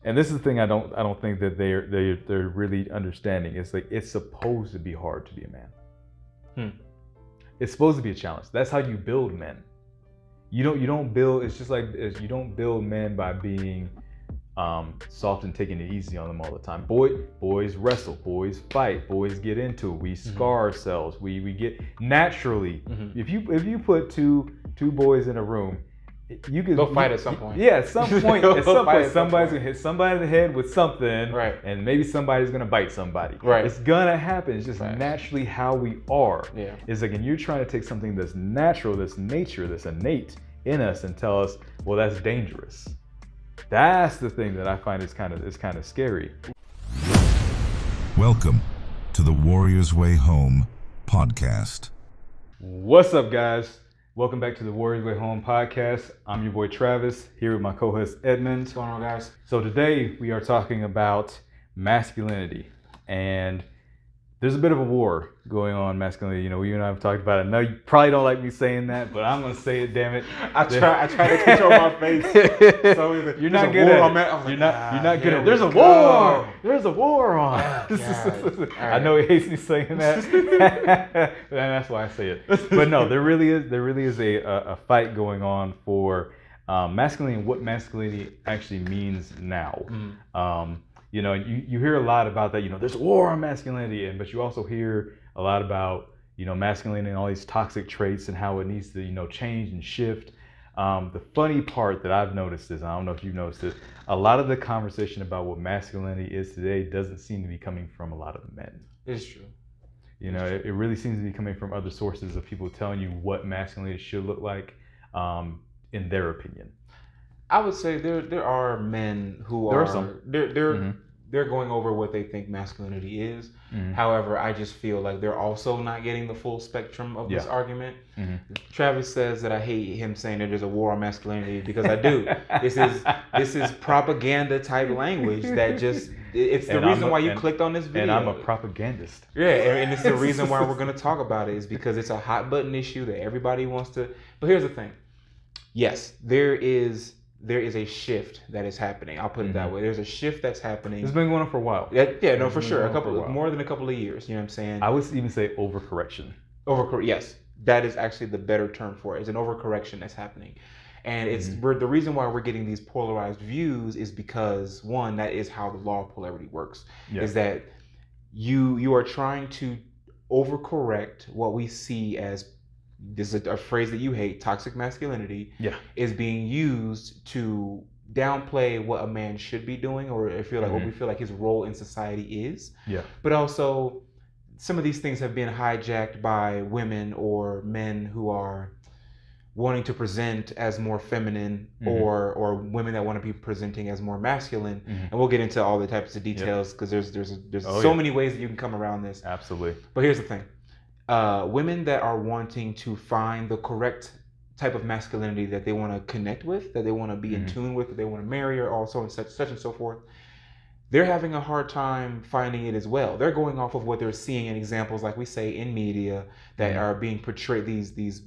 And this is the thing I don't think that they're really understanding. It's like it's supposed to be hard to be a man. It's supposed to be a challenge. That's how you build men. You don't build. It's just like you don't build men by being soft and taking it easy on them all the time. Boys wrestle, boys fight, boys get into it. We scar ourselves. We get naturally. If you put two boys in a room, they'll fight at some point. Yeah, at some point, somebody's gonna hit somebody in the head with something, right? And maybe somebody's gonna bite somebody. Right. It's gonna happen. It's just naturally how we are. Yeah. It's like, and you're trying to take something that's natural, that's nature, that's innate in us, and tell us, well, that's dangerous. That's the thing that I find is kind of scary. Welcome to the Warrior's Way Home podcast. What's up, guys? Welcome back to the Warrior's Way Home podcast. I'm your boy Travis, here with my co-host Edmund. What's going on, guys? So today we are talking about masculinity, and there's a bit of a war going on masculinity. You know, you and I have talked about it. No, you probably don't like me saying that, but I'm gonna say it. Damn it! I try to control my face. So you're not good at it. You're not good at it. There's a war. There's a war on. I know he hates me saying that, and that's why I say it. But no, there really is a fight going on for masculinity and what masculinity actually means now. You know, you hear a lot about that, you know, there's a war on masculinity, but you also hear a lot about, you know, masculinity and all these toxic traits and how it needs to, you know, change and shift. The funny part that I've noticed is, I don't know if you've noticed this, a lot of the conversation about what masculinity is today doesn't seem to be coming from a lot of men. It's true. You know, it really seems to be coming from other sources of people telling you what masculinity should look like in their opinion. I would say there are men who they're going over what they think masculinity is. However, I just feel like they're also not getting the full spectrum of this argument. Travis says that I hate him saying that there's a war on masculinity, because I do. This is propaganda type language that just it's the reason why you clicked on this video. And I'm a propagandist. Yeah, and it's the reason why we're going to talk about it, is because it's a hot button issue that everybody wants to. But here's the thing. Yes, there is a shift that is happening. I'll put it that way. There's a shift that's happening. It's been going on for a while. For sure. More than a couple of years. You know what I'm saying? I would even say overcorrection. Yes, that is actually the better term for it. It's an overcorrection that's happening, and the reason why we're getting these polarized views is because, one, that is how the law of polarity works. Is that you are trying to overcorrect what we see as, this is a phrase that you hate, toxic masculinity, is being used to downplay what a man should be doing, or what we feel like his role in society is. But also, some of these things have been hijacked by women or men who are wanting to present as more feminine, or women that want to be presenting as more masculine. And we'll get into all the types of details, because there's so many ways that you can come around this. Absolutely. But here's the thing. Women that are wanting to find the correct type of masculinity that they want to connect with, that they want to be in tune with, that they want to marry, or also and such and so forth, they're having a hard time finding it as well. They're going off of what they're seeing in examples, like we say, in media, that are being portrayed, these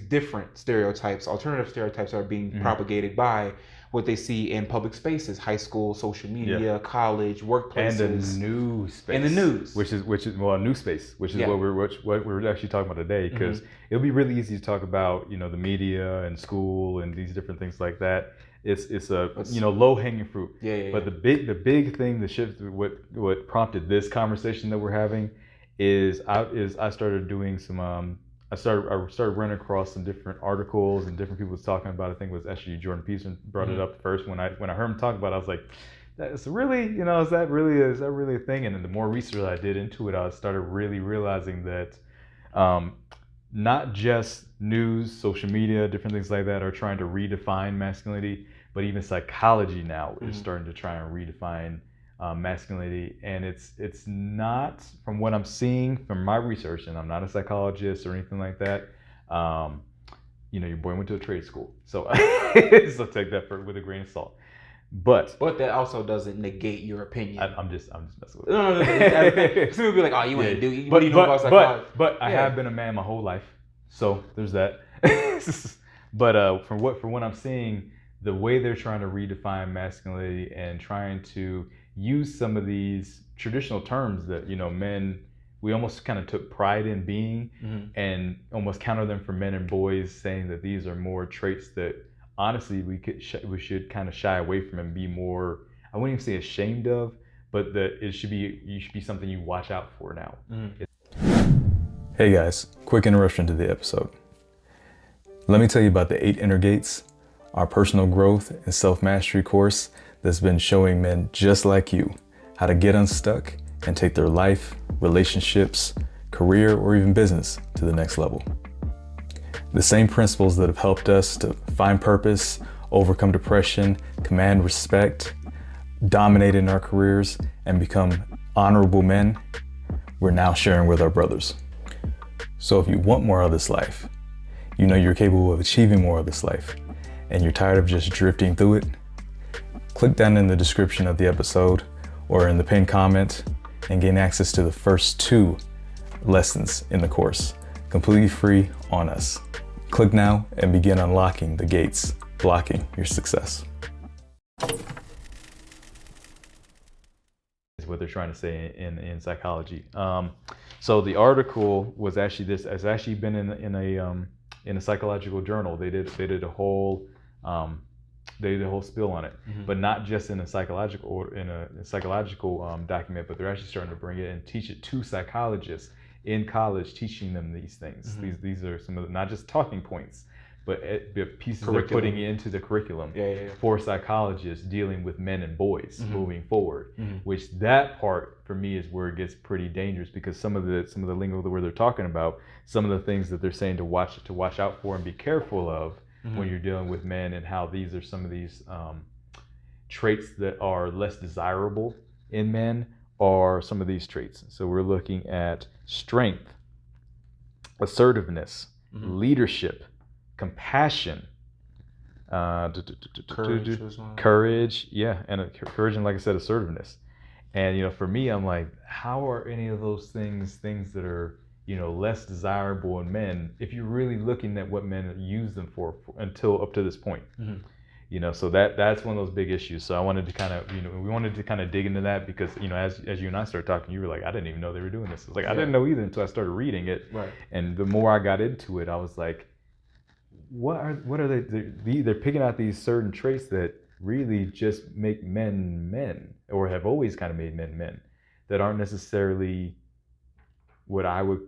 different stereotypes, alternative stereotypes are being propagated by what they see in public spaces, high school, social media, college, workplaces, and the news space. And the news, which is a new space, which is what we're actually talking about today, because it'll be really easy to talk about, you know, the media and school and these different things like that. It's low hanging fruit. But the big thing, the shift, what prompted this conversation that we're having is I started doing some I started running across some different articles and different people was talking about it. I think it was actually Jordan Peterson brought it up first. When I heard him talk about it, I was like, that's really, you know, is that really a thing? And then the more research I did into it, I started really realizing that not just news, social media, different things like that are trying to redefine masculinity, but even psychology now is starting to try and redefine masculinity. And it's not, from what I'm seeing from my research, and I'm not a psychologist or anything like that, you know, your boy went to a trade school, so so take that with a grain of salt. But that also doesn't negate your opinion. I'm just messing with it. No. Some people be like, oh, you ain't do. What do you know about psychology? But I have been a man my whole life, so there's that. But from what I'm seeing, the way they're trying to redefine masculinity and trying to use some of these traditional terms that, you know, men, we almost kind of took pride in being, and almost counter them for men and boys, saying that these are more traits that honestly we should kind of shy away from and be more, I wouldn't even say ashamed of, but that you should be something you watch out for now. Hey guys, quick interruption to the episode. Let me tell you about the 8 Inner Gates, our personal growth and self-mastery course that's been showing men just like you how to get unstuck and take their life, relationships, career, or even business to the next level. The same principles that have helped us to find purpose, overcome depression, command respect, dominate in our careers, and become honorable men, we're now sharing with our brothers. So if you want more of this life, you know you're capable of achieving more of this life, and you're tired of just drifting through it, click down in the description of the episode or in the pinned comment and gain access to the first 2 lessons in the course, completely free on us. Click now and begin unlocking the gates blocking your success. Is what they're trying to say in psychology. So the article was actually this has actually been in a psychological journal. They did a whole spill on it, but not just in a psychological document, but they're actually starting to bring it and teach it to psychologists in college, teaching them these things. These are some of the, not just talking points, but pieces they're putting into the curriculum for psychologists dealing with men and boys moving forward. Which that part for me is where it gets pretty dangerous, because some of the lingo where they're talking about some of the things that they're saying to watch out for and be careful of when you're dealing with men, and how these are some of these traits that are less desirable in men are some of these traits. So we're looking at strength, assertiveness, leadership, compassion, courage, and courage, and like I said, assertiveness. And you know, for me, I'm like, how are any of those things that are, you know, less desirable in men, if you're really looking at what men use them for until up to this point? You know, so that's one of those big issues. So I wanted to kind of, you know, we wanted to kind of dig into that, because, you know, as you and I started talking, you were like, I didn't even know they were doing this. Like, I didn't know either until I started reading it. Right. And the more I got into it, I was like, what are they? They're picking out these certain traits that really just make men, or have always kind of made men, that aren't necessarily what I would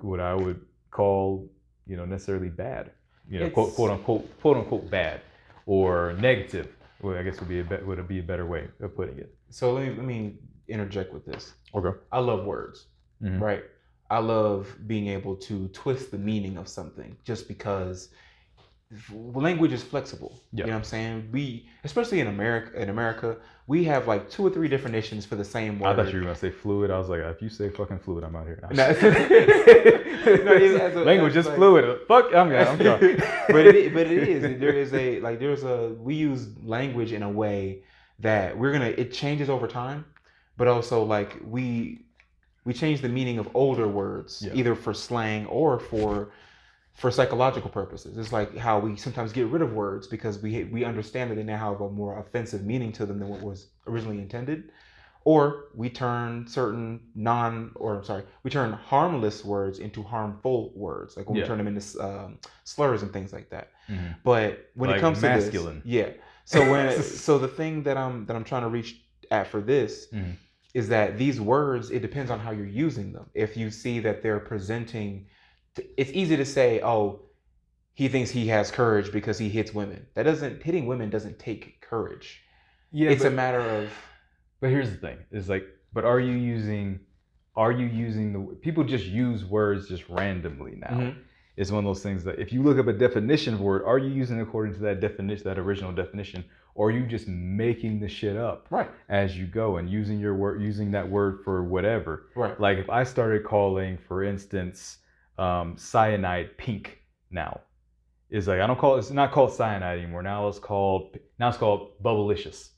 call, you know, necessarily bad. You know, quote unquote bad or negative. Well, I guess would be a better way of putting it. So let me interject with this. Okay. I love words, right? I love being able to twist the meaning of something, just because language is flexible. You know what I'm saying? We, especially in America, we have like 2 or 3 definitions for the same word. I thought you were gonna say fluid. I was like, if you say fucking fluid, I'm out here. Language is like, fluid. Fuck, I'm sorry. but it is. We use language in a way that it changes over time, but also like we change the meaning of older words, either for slang or for psychological purposes. It's like how we sometimes get rid of words because we understand that they now have a more offensive meaning to them than what was originally intended. Or we turn we turn harmless words into harmful words, like when we turn them into slurs and things like that. But when it comes masculine. to this, so the thing that I'm trying to reach at for this is that these words, it depends on how you're using them. If you see that they're presenting, it's easy to say, oh, he thinks he has courage because he hits women. Hitting women doesn't take courage. Yeah, it's a matter of. But here's the thing: is like, but are you using the people just use words just randomly now? It's one of those things that if you look up a definition of a word, are you using it according to that definition, that original definition, or are you just making the shit up as you go and using that word for whatever? Right. Like if I started calling, for instance, cyanide pink now, is like it's not called cyanide anymore. Now it's called Bubblicious.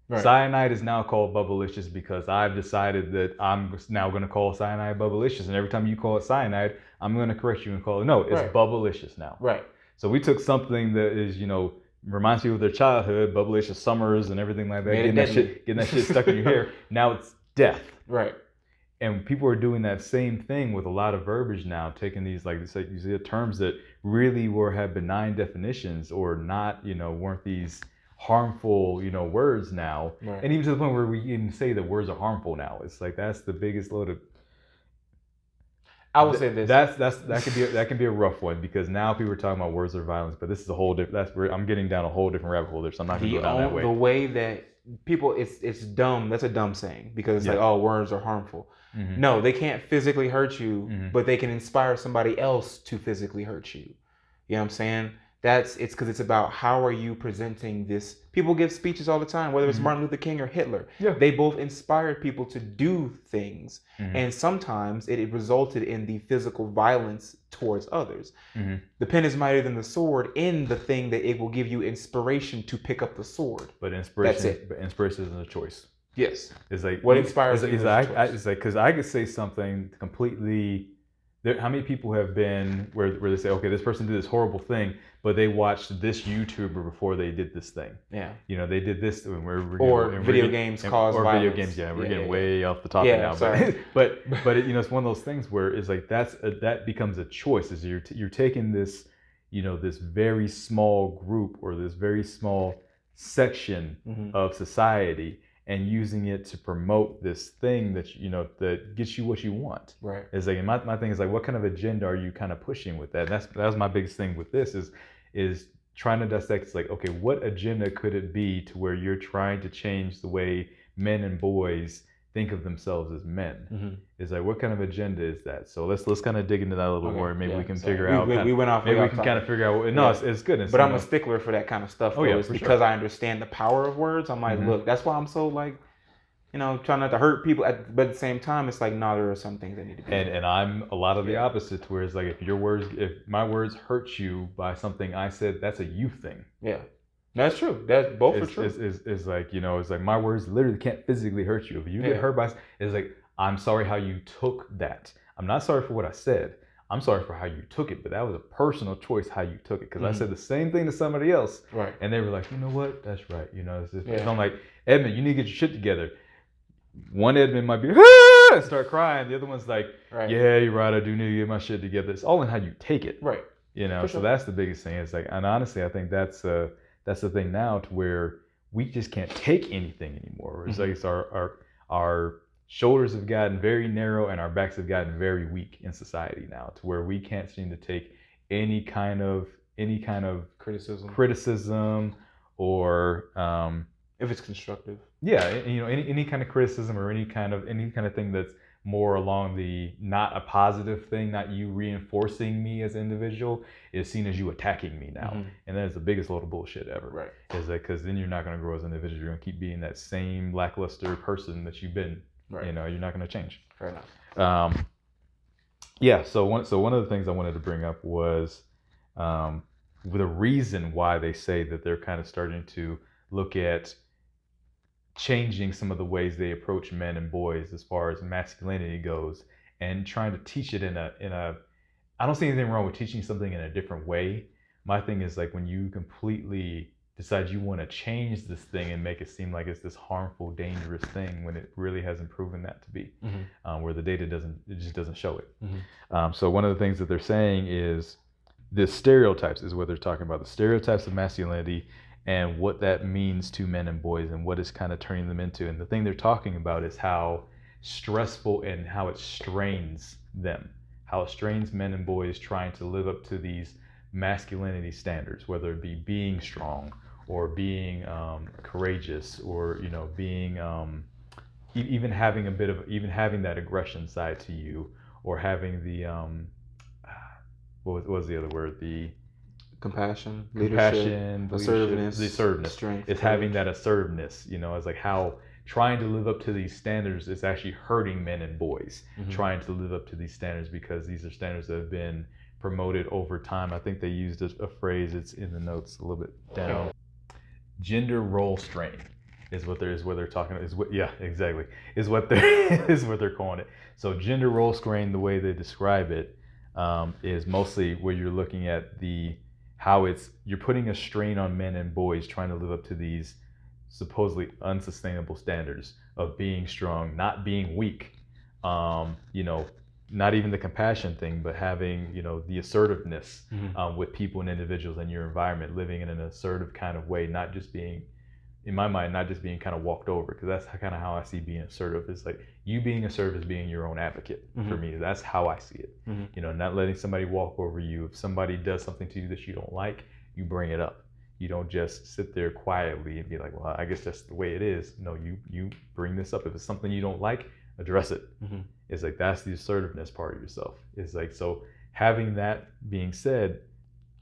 Right. Cyanide is now called Bubblicious because I've decided that I'm now going to call cyanide Bubblicious, and every time you call it cyanide, I'm going to correct you and call it, no, it's Bubblicious now. Right. So we took something that is, reminds people of their childhood, bubblicious summers and everything like that, getting that shit stuck in your hair. Now it's death. Right. And people are doing that same thing with a lot of verbiage now, taking these like you see terms that really have benign definitions or not, weren't these harmful, words now. Right. And even to the point where we even say that words are harmful now. It's like that's the biggest load of. I will say this. That can be a rough one because now people are talking about words of violence, but this is a whole different. That's where I'm getting down a whole different rabbit hole there, so I'm not going to go down that way. The way that people, it's dumb. That's a dumb saying because it's like, oh, words are harmful. Mm-hmm. No, they can't physically hurt you, but they can inspire somebody else to physically hurt you. You know what I'm saying? It's because it's about how are you presenting this. People give speeches all the time, whether it's Martin Luther King or Hitler. Yeah. They both inspired people to do things. And sometimes it resulted in the physical violence towards others. The pen is mightier than the sword in the thing that it will give you inspiration to pick up the sword. But inspiration isn't a choice. Yes. It's like what inspires you? It's like because I could say something completely. How many people have been where they say, okay, this person did this horrible thing, but they watched this YouTuber before they did this thing. Yeah. They did this. Video games cause violence. Video games. Yeah, we're getting way off the topic now. Sorry. But it's one of those things where it's like that becomes a choice. Is you're taking this, this very small group or this very small section of society and using it to promote this thing that that gets you what you want. Right. It's like my thing is like, what kind of agenda are you kind of pushing with that? And that was my biggest thing with this is trying to dissect. It's like, okay, what agenda could it be to where you're trying to change the way men and boys think of themselves as men? It's like, what kind of agenda is that? So let's kind of dig into that a little more. Maybe we can figure out. We went off. Maybe we can kind of figure out. No, it's good. But I'm a stickler for that kind of stuff. It's because I understand the power of words. I'm like, look, that's why I'm so like, trying not to hurt people. But at the same time, it's like, no, there are some things that need to be. And I'm a lot of the opposite, where it's like, if my words hurt you by something I said, that's a you thing. Yeah. That's true. That's both are true. It's like, it's like my words literally can't physically hurt you. If you get hurt by, it's like, I'm sorry how you took that. I'm not sorry for what I said. I'm sorry for how you took it, but that was a personal choice how you took it. Because I said the same thing to somebody else, right? And they were like, you know what? That's right. I'm like, Edmund, you need to get your shit together. One Edmund might be and start crying. The other one's like, yeah, you're right. I do need to get my shit together. It's all in how you take it, right? So that's the biggest thing. It's like, and honestly, I think that's the thing now, to where we just can't take anything anymore. It's like our shoulders have gotten very narrow and our backs have gotten very weak in society now, to where we can't seem to take any kind of criticism or if it's constructive. Yeah, any kind of criticism or any kind of thing that's more along the not a positive thing, not you reinforcing me as an individual, is seen as you attacking me now. And that is the biggest load of bullshit ever. Right. Is that because then you're not going to grow as an individual. You're going to keep being that same lackluster person that you've been. Right. You're not going to change. Fair enough. So one of the things I wanted to bring up was the reason why they say that they're kind of starting to look at changing some of the ways they approach men and boys as far as masculinity goes, and trying to teach it in a I don't see anything wrong with teaching something in a different way. My thing is like when you completely decide you want to change this thing and make it seem like it's this harmful, dangerous thing when it really hasn't proven that to be, where the data just doesn't show it. So one of the things that they're saying is the stereotypes is what they're talking about, the stereotypes of masculinity and what that means to men and boys and what it's kind of turning them into. And the thing they're talking about is how stressful and how it strains them, how it strains men and boys trying to live up to these masculinity standards, whether it be being strong or being courageous, or being even having that aggression side to you, or having the what was the other word, the compassion, assertiveness, the assertiveness, strength. It's having that assertiveness. It's like how trying to live up to these standards is actually hurting men and boys. Trying to live up to these standards, because these are standards that have been promoted over time. I think they used a phrase. It's in the notes a little bit down. Gender role strain is what they're talking about. Is what they're calling it. So gender role strain, the way they describe it, is mostly where you're looking at how you're putting a strain on men and boys trying to live up to these supposedly unsustainable standards of being strong, not being weak. You know, not even the compassion thing, but having, you know, the assertiveness with people and individuals in your environment, living in an assertive kind of way, not just being, in my mind, not just being kind of walked over, because that's kind of how I see being assertive. It's like you being assertive is being your own advocate for me. That's how I see it. You know, not letting somebody walk over you. If somebody does something to you that you don't like, you bring it up. You don't just sit there quietly and be like, well, I guess that's the way it is. No, you bring this up. If it's something you don't like, address it. It's like, that's the assertiveness part of yourself. It's like, so having that being said,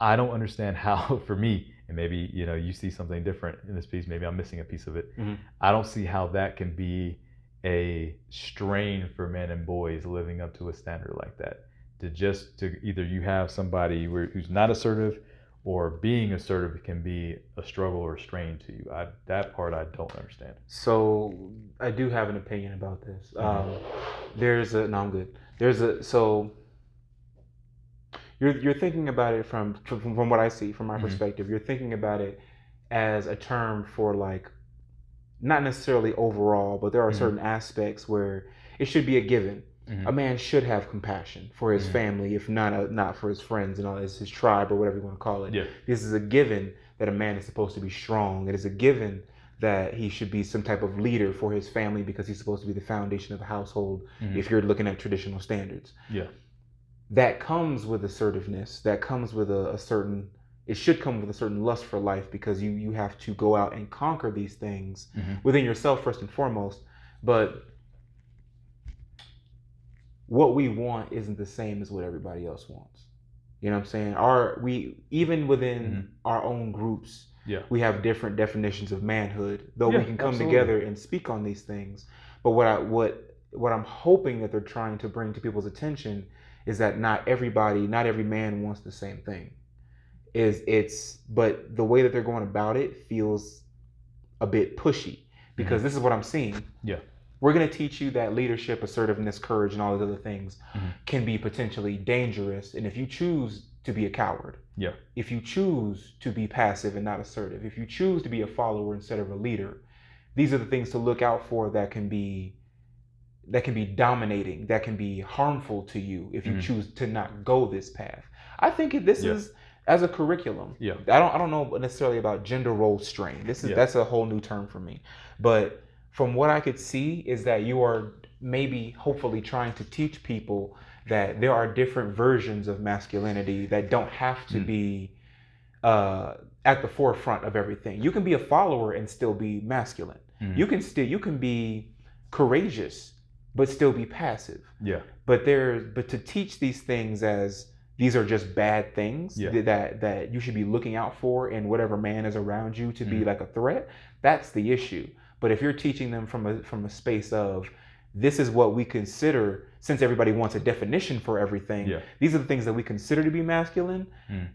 I don't understand how, for me, and maybe, you know, you see something different in this piece, maybe I'm missing a piece of it. I don't see how that can be a strain for men and boys living up to a standard like that. To either you have somebody who's not assertive, or being assertive can be a struggle or a strain to you. That part I don't understand. So I do have an opinion about this. I'm good. So you're thinking about it from what I see, from my perspective. You're thinking about it as a term for, like, not necessarily overall, but there are certain aspects where it should be a given. A man should have compassion for his family, if not for his friends and all, his tribe or whatever you want to call it. Yeah. This is a given that a man is supposed to be strong. It is a given that he should be some type of leader for his family, because he's supposed to be the foundation of the household, if you're looking at traditional standards. Yeah. That comes with assertiveness. That comes with it should come with a certain lust for life, because you have to go out and conquer these things within yourself first and foremost. But what we want isn't the same as what everybody else wants. You know what I'm saying? Even within our own groups, we have different definitions of manhood, though we can come together and speak on these things. But what I'm hoping that they're trying to bring to people's attention is that not every man wants the same thing. But the way that they're going about it feels a bit pushy, because this is what I'm seeing. Yeah. We're going to teach you that leadership, assertiveness, courage, and all these other things can be potentially dangerous. And if you choose to be a coward, if you choose to be passive and not assertive, if you choose to be a follower instead of a leader, these are the things to look out for that can be dominating, that can be harmful to you if you choose to not go this path. I think this is, as a curriculum, I don't know necessarily about gender role strain. That's a whole new term for me. But from what I could see is that you are maybe hopefully trying to teach people that there are different versions of masculinity that don't have to be at the forefront of everything. You can be a follower and still be masculine. You can be courageous but still be passive. But to teach these things as these are just bad things that you should be looking out for in whatever man is around you to be like a threat, that's the issue. But if you're teaching them from a space of, this is what we consider, since everybody wants a definition for everything, these are the things that we consider to be masculine.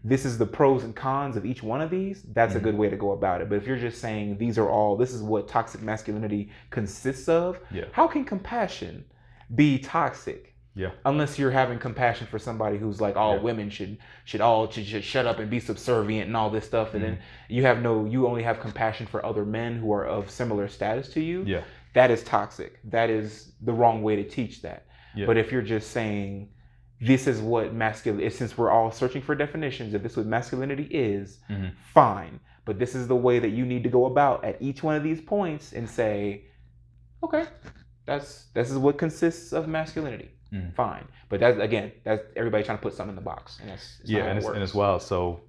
This is the pros and cons of each one of these. That's a good way to go about it. But if you're just saying this is what toxic masculinity consists of, how can compassion be toxic? Unless you're having compassion for somebody who's like, all women should shut up and be subservient and all this stuff, and then you only have compassion for other men who are of similar status to you. That is toxic. That is the wrong way to teach that. But if you're just saying, this is what masculinity is, since we're all searching for definitions, if this is what masculinity is, fine. But this is the way that you need to go about at each one of these points and say, okay, this is what consists of masculinity. Fine. But that's everybody trying to put something in the box. And and it's wild. So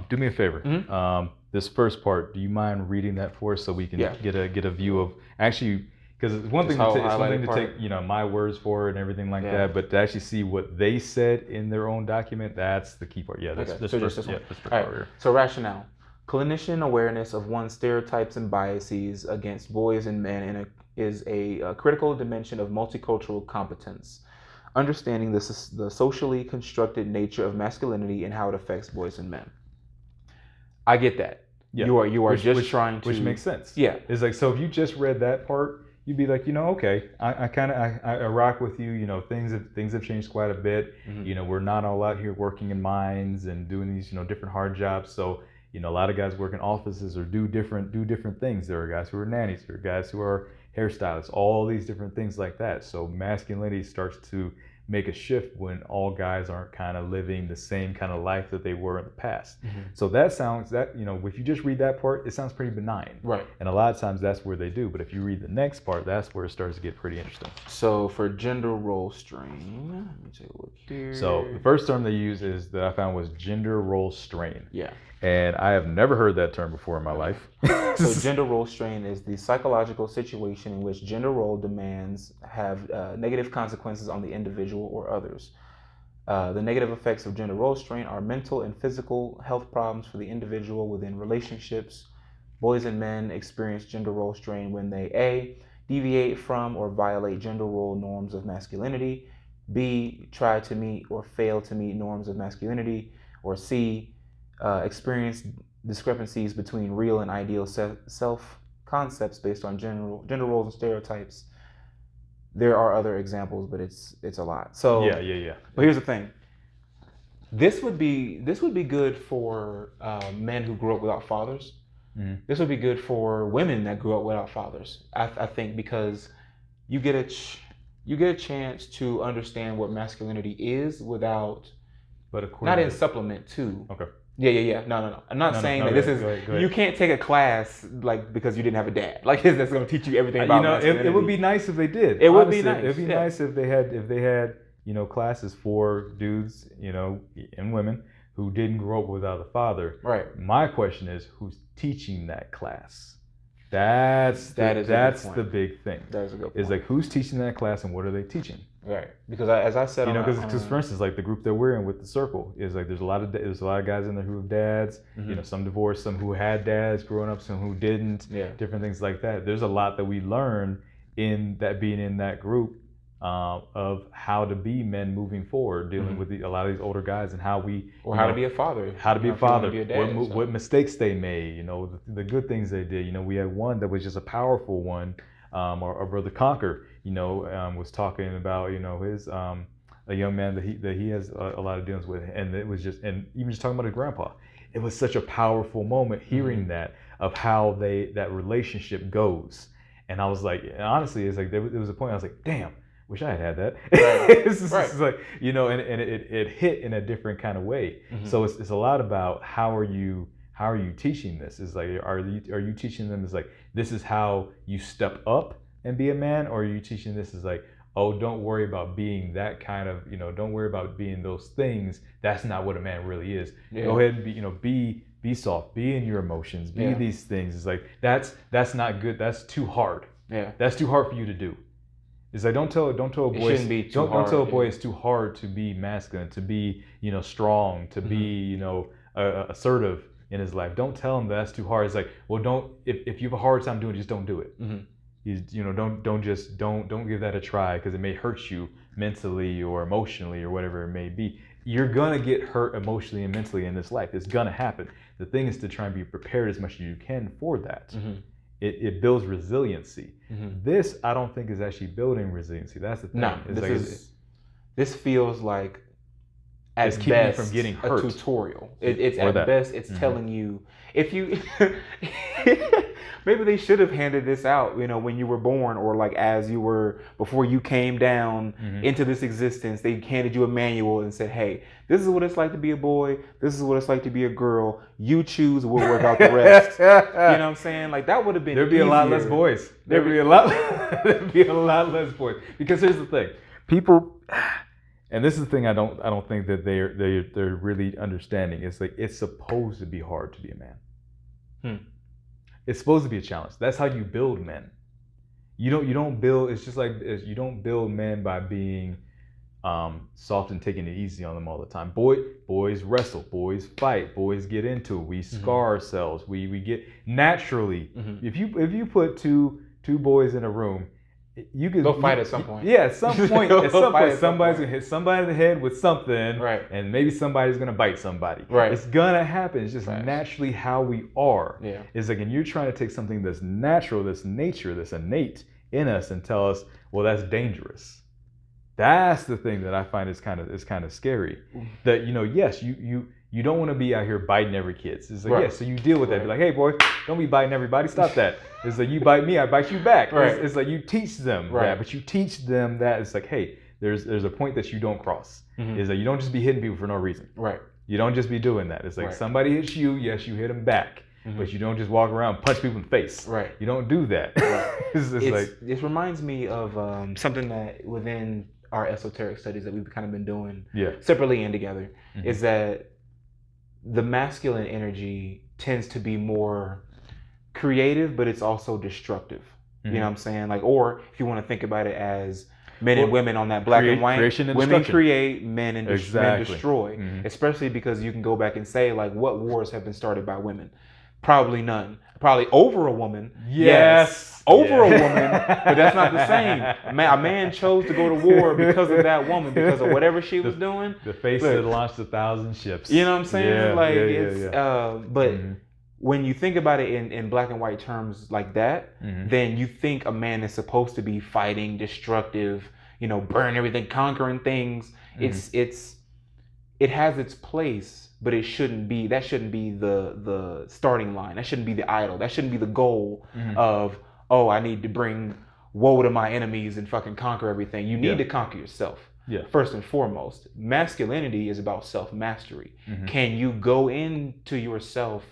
do me a favor. This first part, do you mind reading that for us so we can get a view of actually, because it's one thing to take my words for it and everything like that, but to actually see what they said in their own document, that's the key part. So rationale. Clinician awareness of one's stereotypes and biases against boys and men is a critical dimension of multicultural competence. Understanding the socially constructed nature of masculinity and how it affects boys and men. I get that. You are trying to, which makes sense. Yeah. It's like, so if you just read that part, you'd be like, okay, I kind of I rock with you. Things have changed quite a bit. We're not all out here working in mines and doing these different hard jobs. So a lot of guys work in offices or do different things. There are guys who are nannies. There are guys who are hairstylists. All these different things like that. So masculinity starts to make a shift when all guys aren't kind of living the same kind of life that they were in the past. So if you just read that part, it sounds pretty benign. Right. And a lot of times that's where they do. But if you read the next part, that's where it starts to get pretty interesting. So for gender role strain, let me take a look here. So the first term they use that I found was gender role strain. Yeah. And I have never heard that term before in my life. So gender role strain is the psychological situation in which gender role demands have negative consequences on the individual or others. The negative effects of gender role strain are mental and physical health problems for the individual within relationships. Boys and men experience gender role strain when they A, deviate from or violate gender role norms of masculinity, B, try to meet or fail to meet norms of masculinity, or C, experience discrepancies between real and ideal self concepts based on gender roles and stereotypes. There are other examples, but it's a lot. So yeah. But here's the thing. This would be good for men who grew up without fathers. This would be good for women that grew up without fathers. I think because you get a chance to understand what masculinity is without, not in supplement to. Okay. Yeah. No. I'm not saying that this is. Go ahead. You can't take a class because you didn't have a dad. That's going to teach you everything about masculinity. It would be nice if they did. It would be nice. It'd be nice if they had classes for dudes and women who didn't grow up without a father. Right. My question is, who's teaching that class? That's the big thing. That is a good point. It's like, who's teaching that class and what are they teaching? Right. Because as I said, because for instance, like the group that we're in with the circle is like there's a lot of guys in there who have dads. Some divorced, some who had dads growing up, some who didn't. Yeah. Different things like that. There's a lot that we learn in that being in that group of how to be men moving forward, dealing with a lot of these older guys and how we how to be a father, what mistakes they made, the good things they did. We had one that was just a powerful one. Our brother Conquer, was talking about, his a young man that he has a lot of dealings with, and it was and even just talking about his grandpa, it was such a powerful moment hearing that of how that relationship goes, and I was like, honestly, it's like there was a point I was like, damn, wish I had that. Right. It's like and it hit in a different kind of way. So it's a lot about how are you teaching this? Is like, are you teaching them is like, this is how you step up and be a man, or are you teaching this is like, oh, don't worry about being that kind of, don't worry about being those things. That's not what a man really is. Yeah. Go ahead and be soft, be in your emotions, be these things. It's like, that's not good. That's too hard. Yeah. That's too hard for you to do. It's like, don't tell a boy don't tell a boy it's too hard to be masculine, to be, strong, to be, assertive in his life. Don't tell him that's too hard. It's like, well, if you have a hard time doing it, just don't do it. Don't give that a try, because it may hurt you mentally or emotionally or whatever it may be. You're gonna get hurt emotionally and mentally in this life. It's gonna happen. The thing is to try and be prepared as much as you can for that. It builds resiliency. This, I don't think, is actually building resiliency. That's the thing. No, this feels like, at keeping best, you from getting hurt. A tutorial. It's at best, it's telling you, if you maybe they should have handed this out, when you were born, or like before you came down into this existence, they handed you a manual and said, hey, this is what it's like to be a boy, this is what it's like to be a girl, you choose, we'll work out the rest. You know what I'm saying? Like, that would have been There'd be easier. A lot less boys. There'd be a lot less boys. Because here's the thing. People, and this is the thing I don't think that they're really understanding. It's like, it's supposed to be hard to be a man. It's supposed to be a challenge. That's how you build men. You don't build. It's just like you don't build men by being soft and taking it easy on them all the time. Boys wrestle. Boys fight. Boys get into it. We scar ourselves. We get naturally. If you put two boys in a room, they'll fight at some point. Yeah, at some point. Somebody's gonna hit somebody in the head with something, right? And maybe somebody's gonna bite somebody. Right. It's gonna happen. It's just naturally how we are. Yeah. It's like, and you're trying to take something that's natural, that's nature, that's innate, in us and tell us, well, that's dangerous. That's the thing that I find is kind of scary. That, yes, you don't want to be out here biting every kid. It's like, so you deal with that. Be like, hey, boy, don't be biting everybody. Stop that. It's like, you bite me, I bite you back. It's like you teach them that, but you teach them that it's like, hey, there's a point that you don't cross. Is that you don't just be hitting people for no reason. You don't just be doing that. It's like somebody hits you, yes, you hit them back. But you don't just walk around and punch people in the face. You don't do that. It reminds me of something that within our esoteric studies that we've kind of been doing separately and together, is that the masculine energy tends to be more creative, but it's also destructive. You know what I'm saying? Like, or if you want to think about it as men and women on that black and white, women create, men destroy. Especially because you can go back and say, like, what wars have been started by women? Probably none. Probably over a woman. Yes. Over a woman, but that's not the same. A man chose to go to war because of that woman, because of whatever she was doing. The face that launched 1,000 ships. You know what I'm saying? But when you think about it in black and white terms like that, then you think a man is supposed to be fighting, destructive, burn everything, conquering things. It has its place. But it shouldn't be. That shouldn't be the starting line. That shouldn't be the idol. That shouldn't be the goal of, I need to bring woe to my enemies and fucking conquer everything. You need to conquer yourself. First and foremost, masculinity is about self-mastery. Can you go into yourself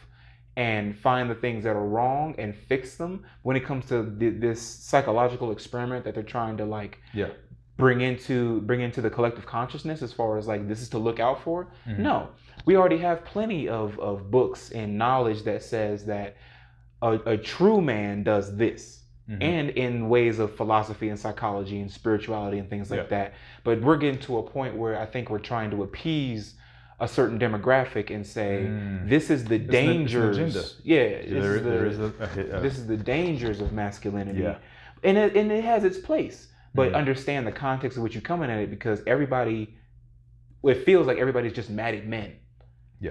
and find the things that are wrong and fix them? When it comes to this psychological experiment that they're trying to bring into the collective consciousness, as far as like this is to look out for. No, we already have plenty of books and knowledge that says that a true man does this, and in ways of philosophy and psychology and spirituality and things like that. But we're getting to a point where I think we're trying to appease a certain demographic and say this is the dangers. This is the dangers of masculinity, and it has its place. But understand the context of which you're coming at it, because it feels like everybody's just mad at men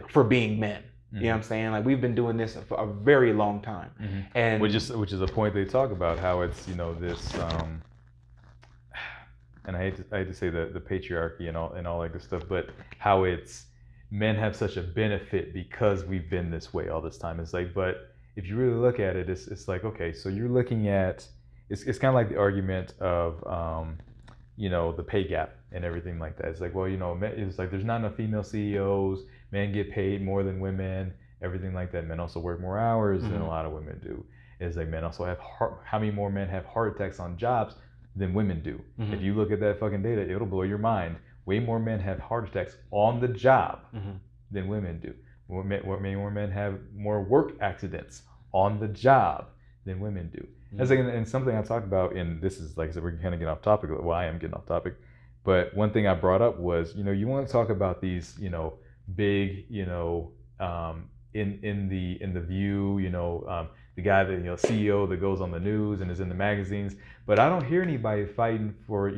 for being men. You know what I'm saying? Like, we've been doing this for a very long time. And which is a point they talk about, how it's, this, and I hate to say the patriarchy and all like this stuff, but how it's men have such a benefit because we've been this way all this time. It's like, but if you really look at it, it's like, okay, so you're looking at, it's kind of like the argument of, the pay gap and everything like that. It's like, well, it's like there's not enough female CEOs. Men get paid more than women. Everything like that. Men also work more hours than a lot of women do. It's like men also have how many more men have heart attacks on jobs than women do? If you look at that fucking data, it'll blow your mind. Way more men have heart attacks on the job than women do. Many more men have more work accidents on the job than women do. That's like, and something I talked about, and this is, like I said, we're kind of getting off topic. Well, I am getting off topic. But one thing I brought up was, you want to talk about these, big, in the View, the guy that, CEO that goes on the news and is in the magazines. But I don't hear anybody fighting for,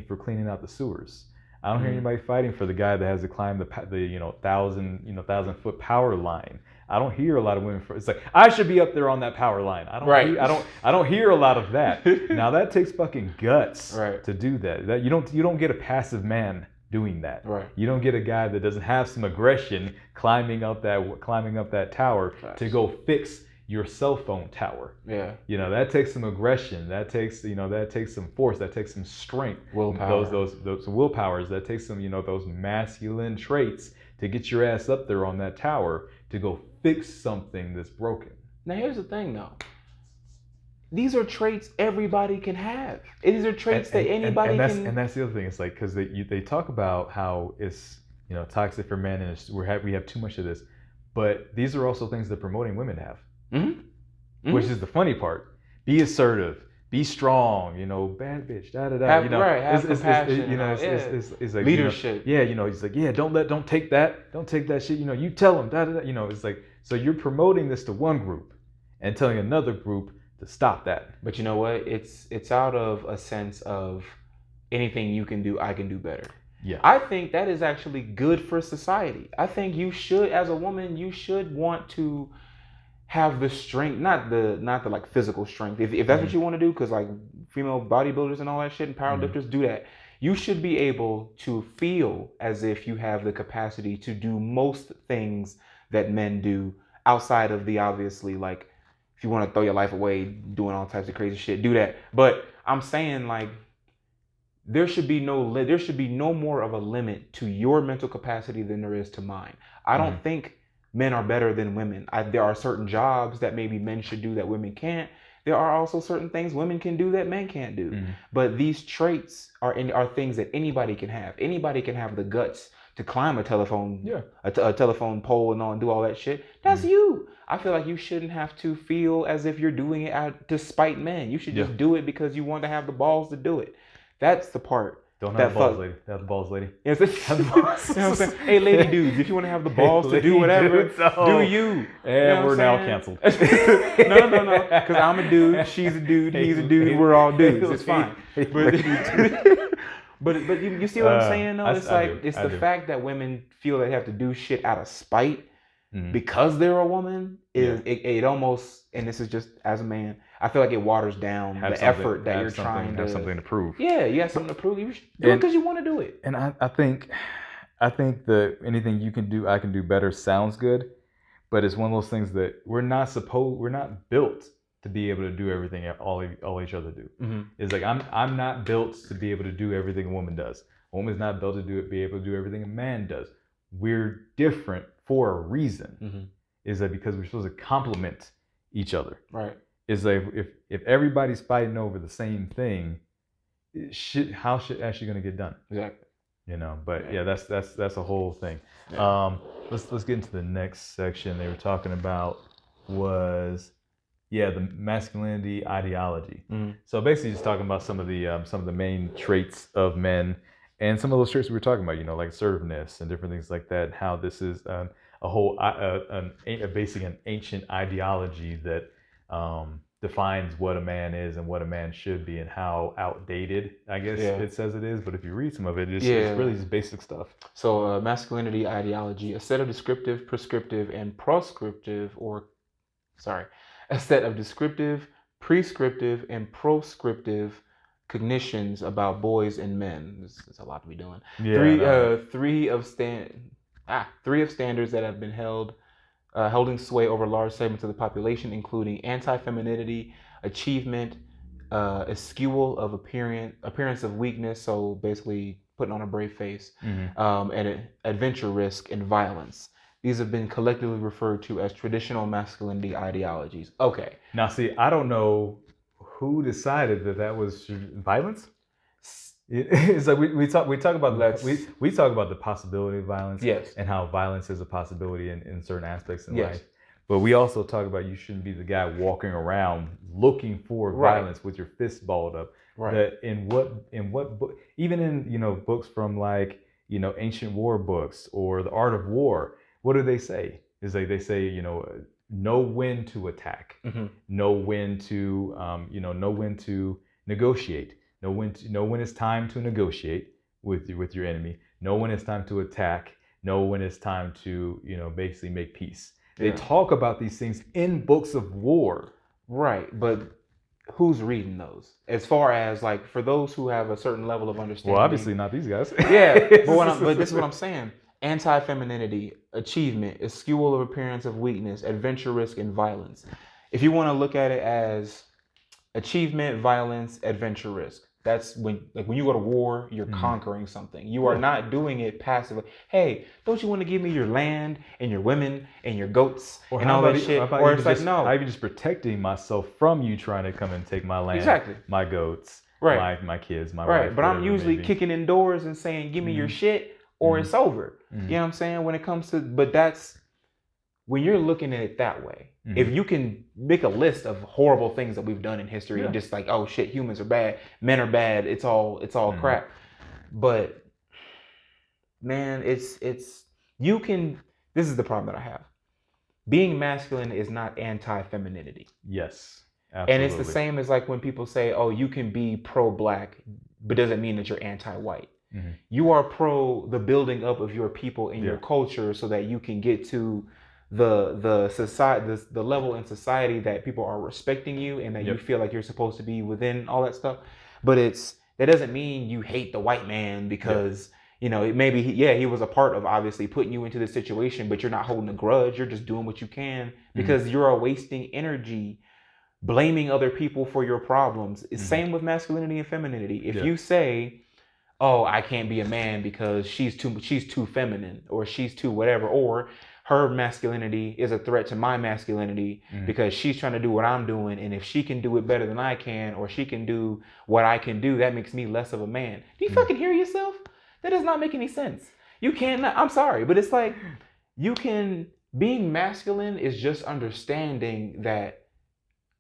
for cleaning out the sewers. I don't hear anybody fighting for the guy that has to climb the 1,000-foot power line. I don't hear a lot of women. It's like, I should be up there on that power line. I don't hear a lot of that. Now that takes fucking guts to do that. That you don't get a passive man doing that. You don't get a guy that doesn't have some aggression climbing up that tower to go fix your cell phone tower. That takes some aggression. That takes some force. That takes some strength. Willpower. Those willpowers. That takes some those masculine traits to get your ass up there on that tower to go fix something that's broken. Now here's the thing, though. These are traits everybody can have. These are traits that anybody can. And that's the other thing. It's like, because they talk about how it's toxic for men and we have too much of this, but these are also things that promoting women have, which is the funny part. Be assertive. Be strong, bad bitch, da da da. Have compassion. It's like leadership. He's like, don't take that shit. You tell them, da da da. It's like, so you're promoting this to one group and telling another group to stop that. But you know what? It's out of a sense of anything you can do, I can do better. I think that is actually good for society. I think you should, as a woman, you should want to have the strength, not the like physical strength. If that's what you want to do, because like female bodybuilders and all that shit and powerlifters do that. You should be able to feel as if you have the capacity to do most things that men do outside of the obviously, like, if you want to throw your life away doing all types of crazy shit, do that. But I'm saying, like, there should be no more of a limit to your mental capacity than there is to mine. I don't think men are better than women. There are certain jobs that maybe men should do that women can't. There are also certain things women can do that men can't do. But these traits are things that anybody can have. Anybody can have the guts to climb a telephone pole and all and do all that shit. That's you. I feel like you shouldn't have to feel as if you're doing it to spite men. You should just do it because you want to have the balls to do it. That's the part. Don't have the balls, lady. Have the balls, lady. Yes, you know what I'm saying? Hey, lady dudes, if you want to have the balls to do whatever, do you. And we're now canceled. No. Because I'm a dude, she's a dude, he's a dude, we're all dudes. It's fine. But you see what I'm saying, though? It's the fact that women feel they have to do shit out of spite because they're a woman. It almost, and this is just as a man, I feel like it waters down the effort that you're trying to have something to prove. Yeah, you have something to prove. You should do it because you want to do it. And I think that anything you can do, I can do better sounds good, but it's one of those things that we're not built to be able to do everything all each other do. It's like I'm not built to be able to do everything a woman does. A woman's not built to be able to do everything a man does. We're different for a reason. Is that because we're supposed to complement each other? Right. Is like if everybody's fighting over the same thing, how should actually going to get done? Exactly. You know, but that's a whole thing. Yeah. Let's get into the next section. They were talking about was the masculinity ideology. So basically, just talking about some of the main traits of men and some of those traits we were talking about. You know, like assertiveness and different things like that. How this is basically an ancient ideology that defines what a man is and what a man should be and how outdated, I guess it says it is. But if you read some of it, it's really just basic stuff. So masculinity ideology, a set of descriptive, prescriptive, and prescriptive cognitions about boys and men. There's a lot to be doing. Three of standards that have been holding sway over large segments of the population, including anti-femininity, achievement, eschewal of appearance of weakness, so basically putting on a brave face, and adventure risk and violence. These have been collectively referred to as traditional masculinity ideologies. Okay. Now, see, I don't know who decided that was violence. It's like we talk about the possibility of violence, and how violence is a possibility in certain aspects in life. But we also talk about you shouldn't be the guy walking around looking for violence with your fist balled up. Right. That in what book, even in books from like ancient war books or the art of war, what do they say? Is like they say know when to attack, know when to know when to negotiate. Know when it's time to negotiate with your enemy. Know when it's time to attack. Know when it's time to basically make peace. They talk about these things in books of war. Right, but who's reading those? As far as like for those who have a certain level of understanding. Well, obviously not these guys. but this is what I'm saying. Anti-femininity, achievement, eschewal of appearance of weakness, adventure risk, and violence. If you want to look at it as achievement, violence, adventure risk. That's when you go to war, you're conquering something. You are not doing it passively. Hey, don't you want to give me your land and your women and your goats and all that shit? Or it's like, no. I'm even just protecting myself from you trying to come and take my land, my goats, my kids, my wife. But I'm usually kicking in doors and saying, give me your shit or it's over. You know what I'm saying? When it comes to, but that's, when you're looking at it that way, if you can make a list of horrible things that we've done in history and just like, oh shit, humans are bad, men are bad, it's all crap. But man, this is the problem that I have. Being masculine is not anti-femininity. Yes, absolutely. And it's the same as like when people say, oh, you can be pro-black, but doesn't mean that you're anti-white. You are pro the building up of your people and your culture so that you can get to the society, the level in society that people are respecting you and that you feel like you're supposed to be within all that stuff. But that doesn't mean you hate the white man because maybe he was a part of obviously putting you into this situation, but you're not holding a grudge. You're just doing what you can because you're wasting energy blaming other people for your problems. It's same with masculinity and femininity. If you say, oh, I can't be a man because she's too feminine, or she's too whatever, or her masculinity is a threat to my masculinity because she's trying to do what I'm doing, and if she can do it better than I can, or she can do what I can do, that makes me less of a man. Do you fucking hear yourself? That does not make any sense. You cannot, I'm sorry, but it's like being masculine is just understanding that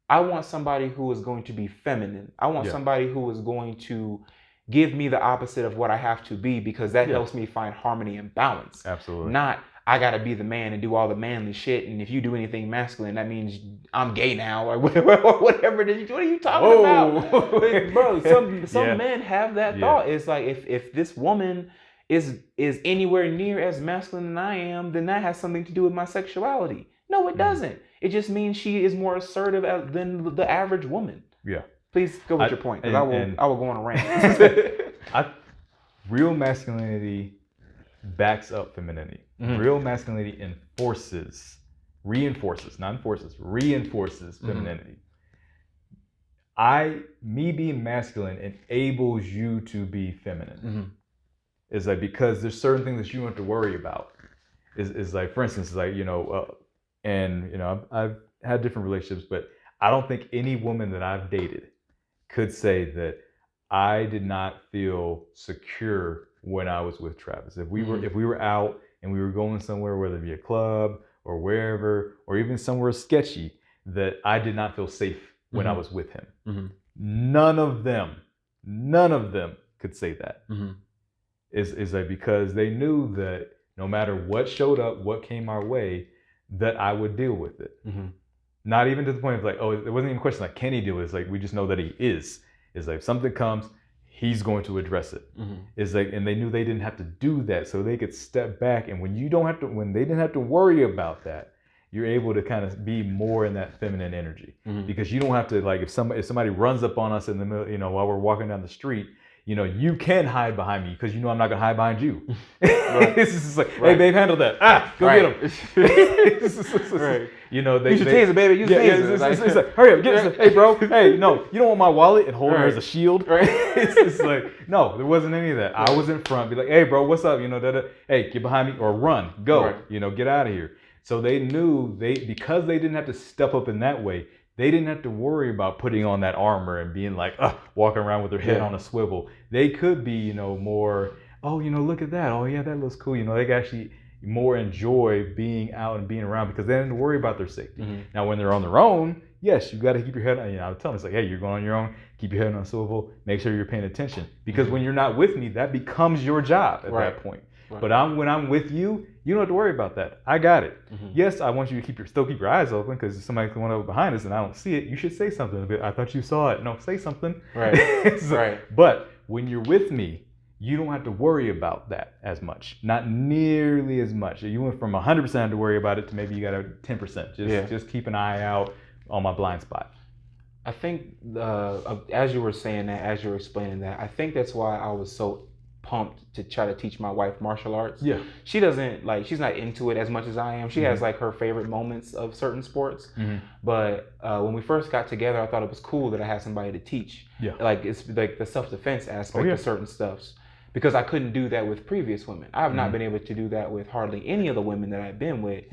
I want somebody who is going to be feminine. I want somebody who is going to give me the opposite of what I have to be, because that helps me find harmony and balance. Absolutely. Not, I gotta be the man and do all the manly shit, and if you do anything masculine, that means I'm gay now, or whatever it is. What are you talking about? Bro, some men have that thought. It's like, if this woman is anywhere near as masculine than I am, then that has something to do with my sexuality. No, it doesn't. It just means she is more assertive than the average woman. Yeah. Please go with your point, because I will go on a rant. Real masculinity backs up femininity. Real masculinity reinforces femininity. Me being masculine enables you to be feminine. It's like, because there's certain things that you don't have to worry about. Is like, for instance, like, I've had different relationships, but I don't think any woman that I've dated could say that I did not feel secure when I was with Travis. If we were out and we were going somewhere, whether it be a club or wherever, or even somewhere sketchy, that I did not feel safe when I was with him. None of them could say that. Is like, because they knew that no matter what showed up, what came our way, that I would deal with it. Not even to the point of like, oh, it wasn't even a question like, can he do it? It's like, we just know that he is. It's like, if something comes, he's going to address it. It's like, and they knew they didn't have to do that, so they could step back. And when they didn't have to worry about that, you're able to kind of be more in that feminine energy, because you don't have to, like, if somebody runs up on us in the middle, while we're walking down the street, you can hide behind me, because I'm not gonna hide behind you. It's just like, hey babe, handle that. Go get him. You should tase it, baby. Use taser. It's like, hurry up, get it. Hey bro, hey, no, you don't want my wallet, and hold her as a shield. It's just like, no, there wasn't any of that. I was in front, be like, hey bro, what's up? Hey, get behind me, or run, go. Get out of here. So they knew because they didn't have to step up in that way. They didn't have to worry about putting on that armor and being like, walking around with their head on a swivel. They could be, more, look at that. Oh yeah, that looks cool. They could actually more enjoy being out and being around, because they didn't worry about their safety. Now, when they're on their own, yes, you got to keep your head on. I would tell them, it's like, hey, you're going on your own. Keep your head on a swivel. Make sure you're paying attention, because when you're not with me, that becomes your job at that point. But when I'm with you, you don't have to worry about that. I got it. Yes, I want you to still keep your eyes open, because if somebody's going over behind us and I don't see it, you should say something. I thought you saw it. No, say something. But when you're with me, you don't have to worry about that as much. Not nearly as much. You went from 100% to worry about it to maybe you got a 10%. Just keep an eye out on my blind spot. I think as you were saying that, as you were explaining that, I think that's why I was so pumped to try to teach my wife martial arts. She doesn't she's not into it as much as I am. She has like her favorite moments of certain sports. But when we first got together, I thought it was cool that I had somebody to teach. Like, it's like the self-defense aspect of certain stuffs, because I couldn't do that with previous women. I have not been able to do that with hardly any of the women that I've been with.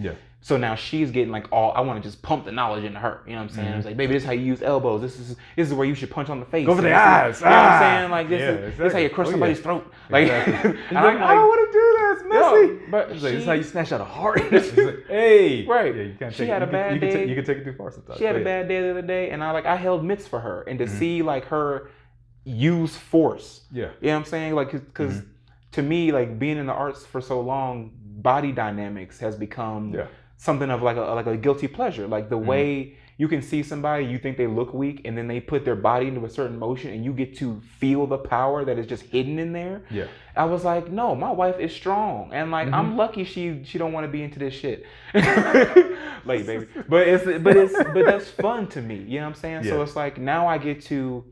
So now she's getting like I want to just pump the knowledge into her. You know what I'm saying? I was like, baby, this is how you use elbows. This is where you should punch on the face. Go for the eyes. You know what I'm saying? Like, this is how you crush somebody's throat. Like, and I'm like, I don't want to do that. It's messy. But this is how you snatch out a heart. Hey. Yeah, you can't she had a bad day. You can take it too far sometimes. She had a bad day the other day, and I held mitts for her, and to see like her use force. You know what I'm saying? Like, because to me, like, being in the arts for so long, body dynamics has become something of like a guilty pleasure. Like, the way You can see somebody, you think they look weak, and then they put their body into a certain motion, and you get to feel the power that is just hidden in there. Yeah. I was like, no, my wife is strong, and like I'm lucky she don't want to be into this shit. Late, baby. But that's fun to me. You know what I'm saying? Yeah. So it's like now I get to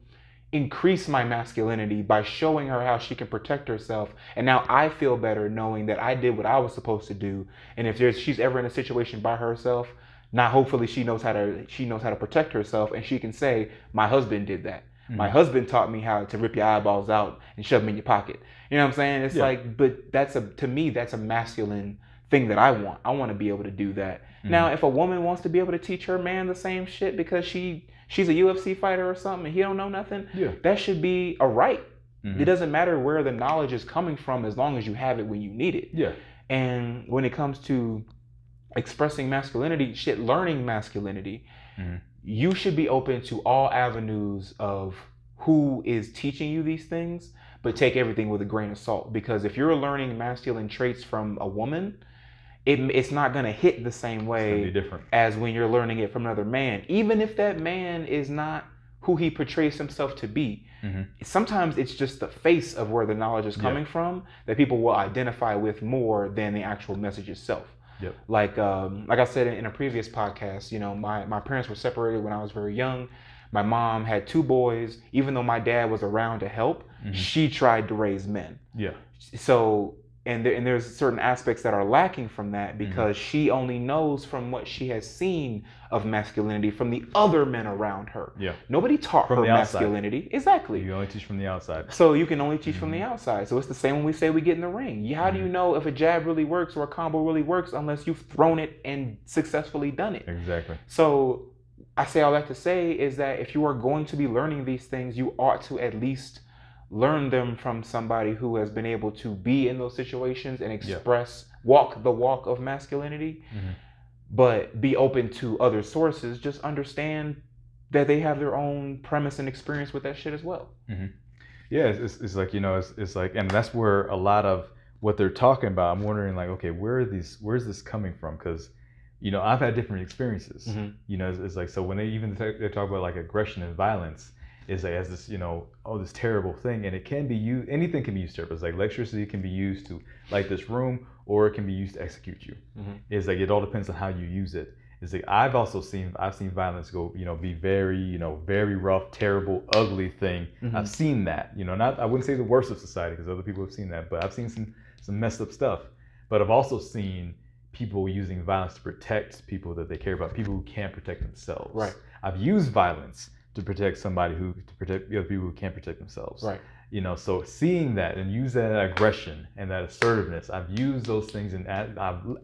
increase my masculinity by showing her how she can protect herself, and now I feel better knowing that I did what I was supposed to do. And if she's ever in a situation by herself, now hopefully she knows how to protect herself, and she can say, my husband did that. My husband taught me how to rip your eyeballs out and shove them in your pocket. You know what I'm saying? It's like, but to me that's a masculine thing that I want. I want to be able to do that. Now, if a woman wants to be able to teach her man the same shit because she's a UFC fighter or something and he don't know nothing, that should be a right. It doesn't matter where the knowledge is coming from as long as you have it when you need it. Yeah. And when it comes to expressing masculinity, learning masculinity, you should be open to all avenues of who is teaching you these things, but take everything with a grain of salt. Because if you're learning masculine traits from a woman, it's not going to hit the same way as when you're learning it from another man. Even if that man is not who he portrays himself to be. Sometimes it's just the face of where the knowledge is coming from that people will identify with more than the actual message itself. Yep. Like I said in a previous podcast, you know, my parents were separated when I was very young. My mom had 2 boys. Even though my dad was around to help, she tried to raise men. Yeah. So and there's certain aspects that are lacking from that because she only knows from what she has seen of masculinity from the other men around her. Yeah. Nobody taught her masculinity. Exactly. You only teach from the outside. So you can only teach from the outside. So it's the same when we say we get in the ring. How do you know if a jab really works or a combo really works unless you've thrown it and successfully done it? Exactly. So I say all that to say is that if you are going to be learning these things, you ought to at least learn them from somebody who has been able to be in those situations and walk the walk of masculinity, but be open to other sources. Just understand that they have their own premise and experience with that shit as well. Yeah, it's like, you know, it's like, and that's where a lot of what they're talking about, I'm wondering like, okay, where's this coming from? Because, you know, I've had different experiences. You know, it's like, so when they talk about like aggression and violence, is like as this, you know, this terrible thing, and it can be used. Anything can be used to. It's like electricity can be used to light this room, or it can be used to execute you. It's like it all depends on how you use it. It's like I've seen violence go, you know, be very, you know, very rough, terrible, ugly thing. I've seen that. You know, I wouldn't say the worst of society because other people have seen that, but I've seen some messed up stuff. But I've also seen people using violence to protect people that they care about, people who can't protect themselves. Right. I've used violence to protect the other people who can't protect themselves. Right. You know, so seeing that and use that aggression and that assertiveness, I've used those things and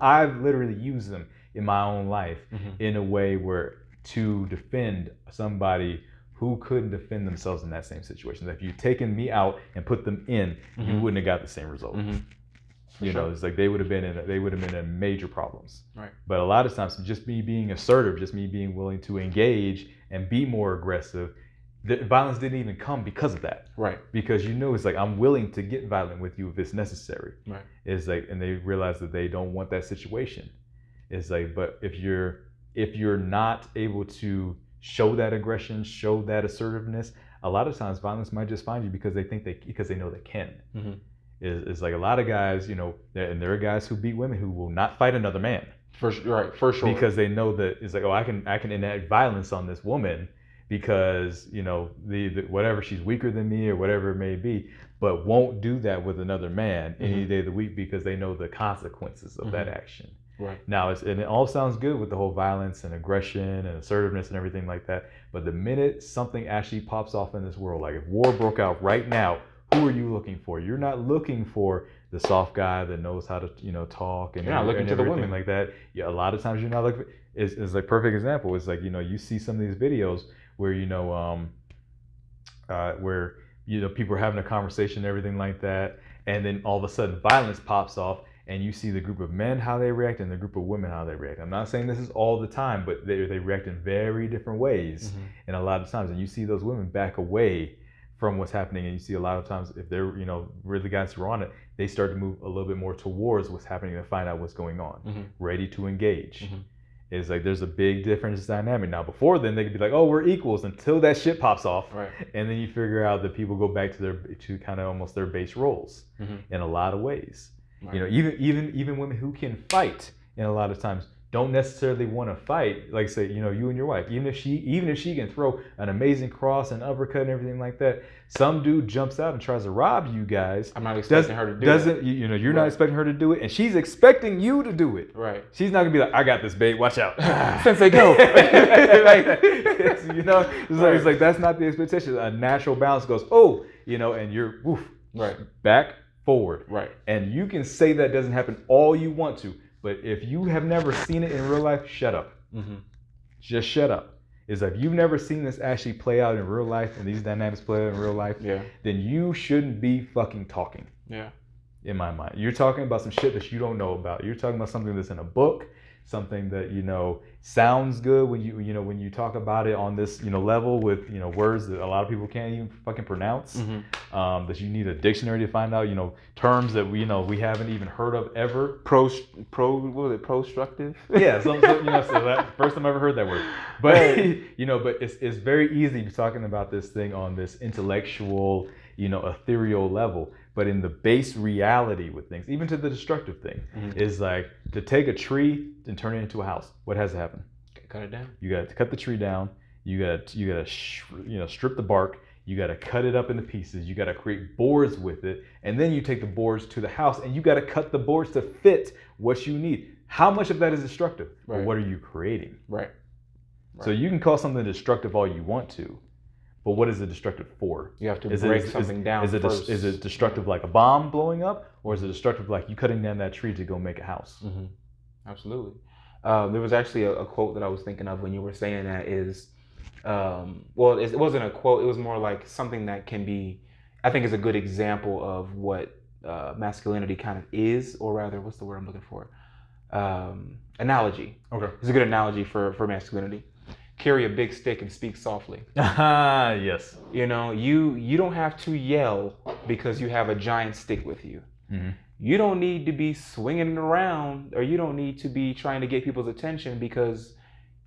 I've literally used them in my own life in a way where to defend somebody who couldn't defend themselves in that same situation. If you'd taken me out and put them in, you wouldn't have got the same result. You know, it's like they would have been in major problems. Right. But a lot of times, just me being assertive, just me being willing to engage and be more aggressive, the violence didn't even come because of that. Right. Because you know, it's like I'm willing to get violent with you if it's necessary. Right. It's like, and they realize that they don't want that situation. It's like, but if you're not able to show that aggression, show that assertiveness, a lot of times violence might just find you because they know they can. It's like a lot of guys, you know, and there are guys who beat women who will not fight another man. For sure. Because they know that it's like, oh, I can enact violence on this woman because, you know, the whatever, she's weaker than me or whatever it may be, but won't do that with another man any day of the week because they know the consequences of that action. Right. Now, and it all sounds good with the whole violence and aggression and assertiveness and everything like that, but the minute something actually pops off in this world, like if war broke out right now, who are you looking for? You're not looking for the soft guy that knows how to, you know, talk and, you're not looking and to the everything women like that. Yeah, a lot of times you're not looking. Is like perfect example. It's like, you know, you see some of these videos where, you know, where, you know, people are having a conversation and everything like that, and then all of a sudden violence pops off, and you see the group of men how they react and the group of women how they react. I'm not saying this is all the time, but they react in very different ways, and a lot of times, and you see those women back away from what's happening, and you see a lot of times if they're, you know, really guys who are on it, they start to move a little bit more towards what's happening and find out what's going on, ready to engage. It's like there's a big difference dynamic. Now, before then, they could be like, oh, we're equals until that shit pops off. Right. And then you figure out that people go back to kind of almost their base roles in a lot of ways. Right. You know, even women who can fight in a lot of times don't necessarily want to fight, like say, you know, you and your wife, even if she can throw an amazing cross and uppercut and everything like that, some dude jumps out and tries to rob you guys. I'm not expecting her to do it. You know, you're not expecting her to do it, and she's expecting you to do it. Right. She's not gonna be like, I got this, babe, watch out. Sensei, go. You know, it's like that's not the expectation. A natural balance goes, oh, you know, and you're back, forward. Right. And you can say that doesn't happen all you want to. But if you have never seen it in real life, shut up. Just shut up. It's like if you've never seen this actually play out in real life and these dynamics play out in real life, then you shouldn't be fucking talking. Yeah. In my mind. You're talking about some shit that you don't know about. You're talking about something that's in a book, something that, you know, sounds good when you talk about it on this, you know, level with, you know, words that a lot of people can't even fucking pronounce. That you need a dictionary to find out, you know, terms that we haven't even heard of ever. What was it? Prostructive? Yeah, so you know, so that first time I ever heard that word. But you know, but it's very easy talking about this thing on this intellectual, you know, ethereal level. But in the base reality with things, even to the destructive thing, is like to take a tree and turn it into a house. What has to happen? Cut it down. You got to cut the tree down. You got to strip the bark. You got to cut it up into pieces. You got to create boards with it, and then you take the boards to the house, and you got to cut the boards to fit what you need. How much of that is destructive? Right. But what are you creating? Right. So you can call something destructive all you want to. But what is it destructive for? You have to break something down first. Is it destructive like a bomb blowing up? Or is it destructive like you cutting down that tree to go make a house? Absolutely. There was actually a quote that I was thinking of when you were saying that is, it wasn't a quote. It was more like something that can be, I think is a good example of what masculinity kind of is, or rather, what's the word I'm looking for? Analogy. Okay. It's a good analogy for masculinity. Carry a big stick and speak softly. Yes. You know, you don't have to yell because you have a giant stick with you. You don't need to be swinging it around, or you don't need to be trying to get people's attention because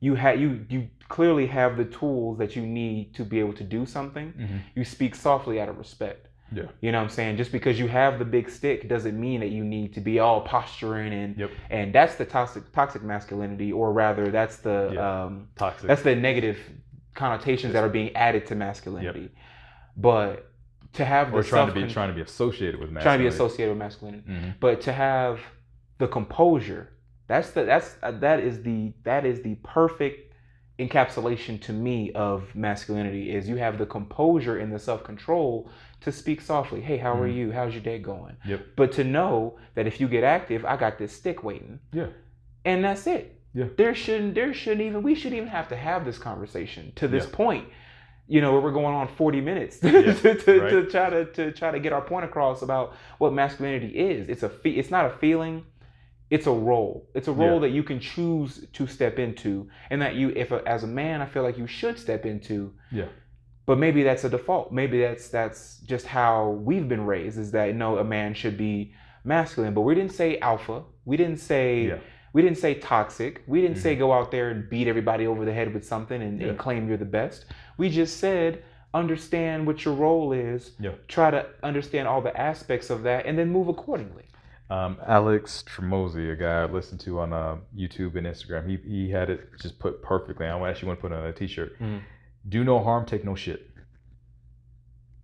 you clearly have the tools that you need to be able to do something. You speak softly out of respect. Yeah. You know what I'm saying? Just because you have the big stick doesn't mean that you need to be all posturing and that's the toxic masculinity, or rather that's the toxic. That's the negative connotations that are being added to masculinity. But to have the trying to be associated with masculinity. Trying to be associated with masculinity. But to have the composure, that is the perfect encapsulation to me of masculinity. Is you have the composure and the self-control to speak softly. Hey, how are you? How's your day going? But to know that if you get active, I got this stick waiting. And that's it. We shouldn't even have to have this conversation to this point. You know, where we're going on 40 minutes to try to get our point across about what masculinity is. It's not a feeling. It's a role. It's a role that you can choose to step into, and that as a man, I feel like you should step into. But maybe that's a default. Maybe that's just how we've been raised, is that a man should be masculine. But we didn't say alpha. We didn't say toxic. We didn't say go out there and beat everybody over the head with something and claim you're the best. We just said understand what your role is. Try to understand all the aspects of that, and then move accordingly. Alex Tremosi, a guy I listened to on YouTube and Instagram, he had it just put perfectly. I actually want to put it on a t-shirt. Do no harm, take no shit.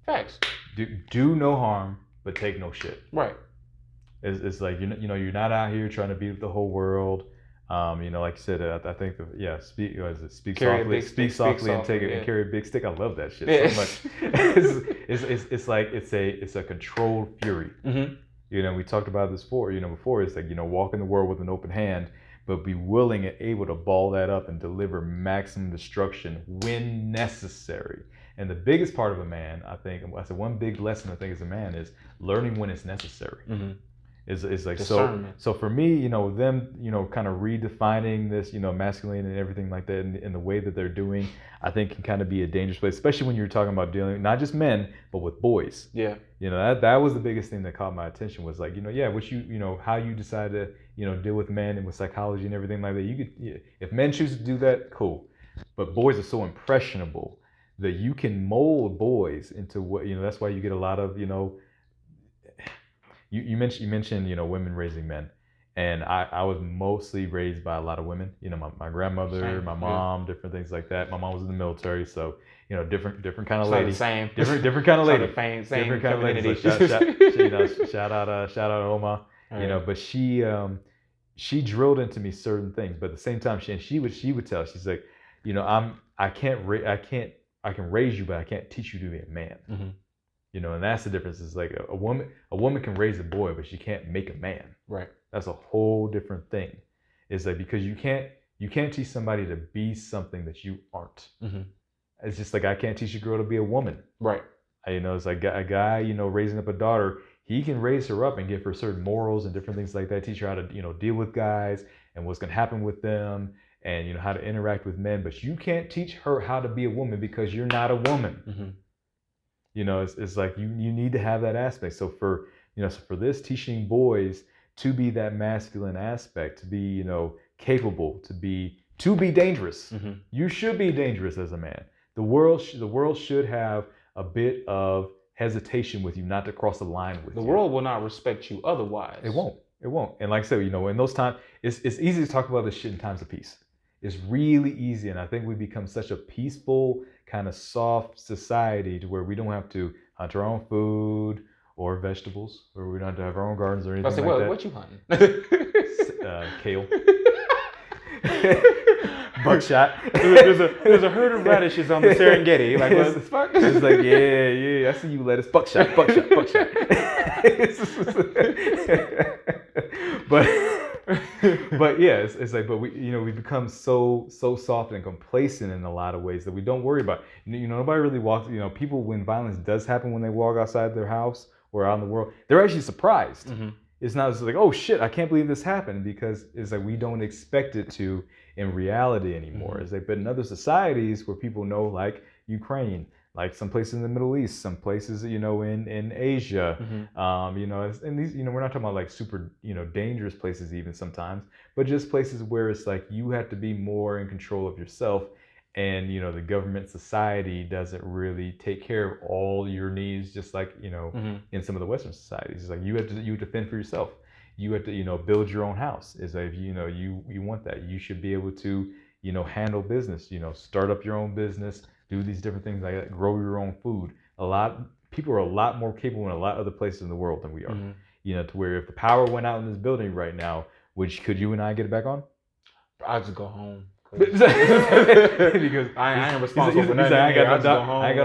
Facts. Do no harm, but take no shit. Right. It's like you're not out here trying to beat the whole world. Like you said, I think speak softly and take it and carry a big stick. I love that shit so much. It's like it's a controlled fury. We talked about this before. It's like walk in the world with an open hand, but be willing and able to ball that up and deliver maximum destruction when necessary. And the biggest part of a man, I think, one big lesson I think as a man is learning when it's necessary. Is like so for me, you know, them, you know, kind of redefining this, you know, masculine and everything like that in the way that they're doing, I think can kind of be a dangerous place, especially when you're talking about dealing not just men but with boys. Yeah. You know, that was the biggest thing that caught my attention was like, you know, yeah, what you know, how you decide to, you know, deal with men and with psychology and everything like that. You could, if men choose to do that, cool. But boys are so impressionable that you can mold boys into what, you know, that's why you get a lot of, you know, you mentioned, you know, women raising men. And I was mostly raised by a lot of women. You know, my grandmother, my mom, different things like that. My mom was in the military, so you know, different kind of lady. Same. Different kind of lady. Same different kind of lady. So shout out Oma. Right. You know, but she drilled into me certain things. But at the same time, she would tell. She's like, you know, I can raise you, but I can't teach you to be a man. Mm-hmm. You know, and that's the difference. It's like a woman can raise a boy, but she can't make a man. Right. That's a whole different thing. It's like, because you can't teach somebody to be something that you aren't. Mm-hmm. It's just like, I can't teach a girl to be a woman. Right. You know, it's like a guy, you know, raising up a daughter, he can raise her up and give her certain morals and different things like that, teach her how to, you know, deal with guys and what's going to happen with them and, you know, how to interact with men. But you can't teach her how to be a woman because you're not a woman. Mm-hmm. You know, it's like you need to have that aspect. So for this, teaching boys to be that masculine aspect, to be, you know, capable, to be dangerous. Mm-hmm. You should be dangerous as a man. The world should have a bit of hesitation with you, not to cross the line with you. The world will not respect you otherwise. It won't. And like I said, you know, in those times, it's easy to talk about this shit in times of peace. It's really easy, and I think we become such a peaceful, kind of soft society to where we don't have to hunt our own food or vegetables, or we don't have to have our own gardens or anything like that. What you hunting? Kale. Buckshot. There's a herd of radishes on the Serengeti. Like, what the fuck? It's like, yeah, I see you, lettuce. Buckshot. But yeah, it's like, but we become so soft and complacent in a lot of ways that we don't worry about. You know, nobody really walks. You know, people, when violence does happen, when they walk outside their house or out in the world, they're actually surprised. Mm-hmm. It's not just like, oh shit, I can't believe this happened, because it's like we don't expect it to in reality anymore. Mm-hmm. It's like, but in other societies where people know, like Ukraine, like some places in the Middle East, some places, you know, in Asia, mm-hmm. You know, and these, you know, we're not talking about like super, you know, dangerous places even sometimes, but just places where it's like you have to be more in control of yourself, and, you know, the government, society doesn't really take care of all your needs, just like, you know, mm-hmm. in some of the Western societies. It's like you have to fend for yourself. You have to, you know, build your own house. It's like, you know, you want that. You should be able to, you know, handle business, you know, start up your own business, do these different things like that, grow your own food. People are a lot more capable in a lot of other places in the world than we are. Mm-hmm. You know, to where if the power went out in this building right now, could you and I get it back on? I'd just go home. Because I ain't responsible for nothing. I ain't got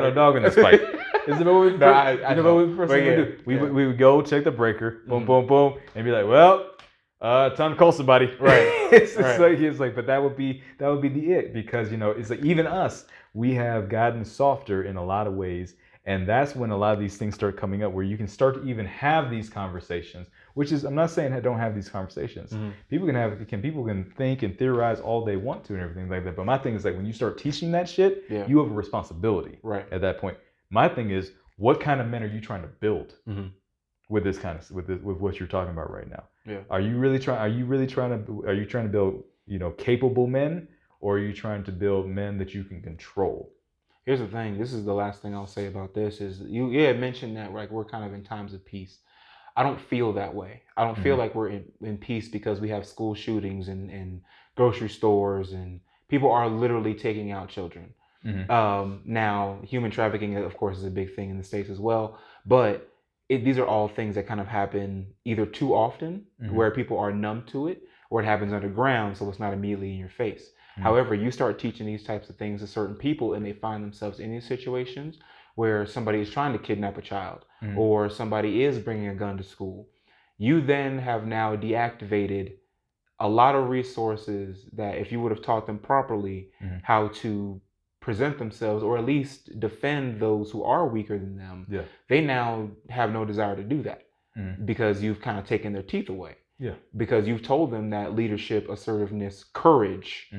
no dog in this fight. Is it what we do? We would go check the breaker, boom, boom, boom, and be like, well, time to call somebody. Right. It's like, but that would be the it, because, you know, it's like even us, we have gotten softer in a lot of ways, and that's when a lot of these things start coming up, where you can start to even have these conversations. Which is, I'm not saying I don't have these conversations. Mm-hmm. People can think and theorize all they want to and everything like that. But my thing is, like, when you start teaching that shit, you have a responsibility at that point. My thing is, what kind of men are you trying to build with what you're talking about right now? Yeah. Are you trying to build, you know, capable men, or are you trying to build men that you can control? Here's the thing. This is the last thing I'll say about this. Is you mentioned that, like, we're kind of in times of peace. I don't feel that way. I don't feel like we're in peace because we have school shootings and grocery stores, and people are literally taking out children. Mm-hmm. Now, human trafficking, of course, is a big thing in the States as well. But these are all things that kind of happen either too often, where people are numb to it, or it happens underground, so it's not immediately in your face. Mm-hmm. However, you start teaching these types of things to certain people, and they find themselves in these situations where somebody is trying to kidnap a child, or somebody is bringing a gun to school. You then have now deactivated a lot of resources that, if you would have taught them properly how to present themselves, or at least defend those who are weaker than them, they now have no desire to do that. because you've kind of taken their teeth away. Yeah. Because you've told them that leadership, assertiveness, courage,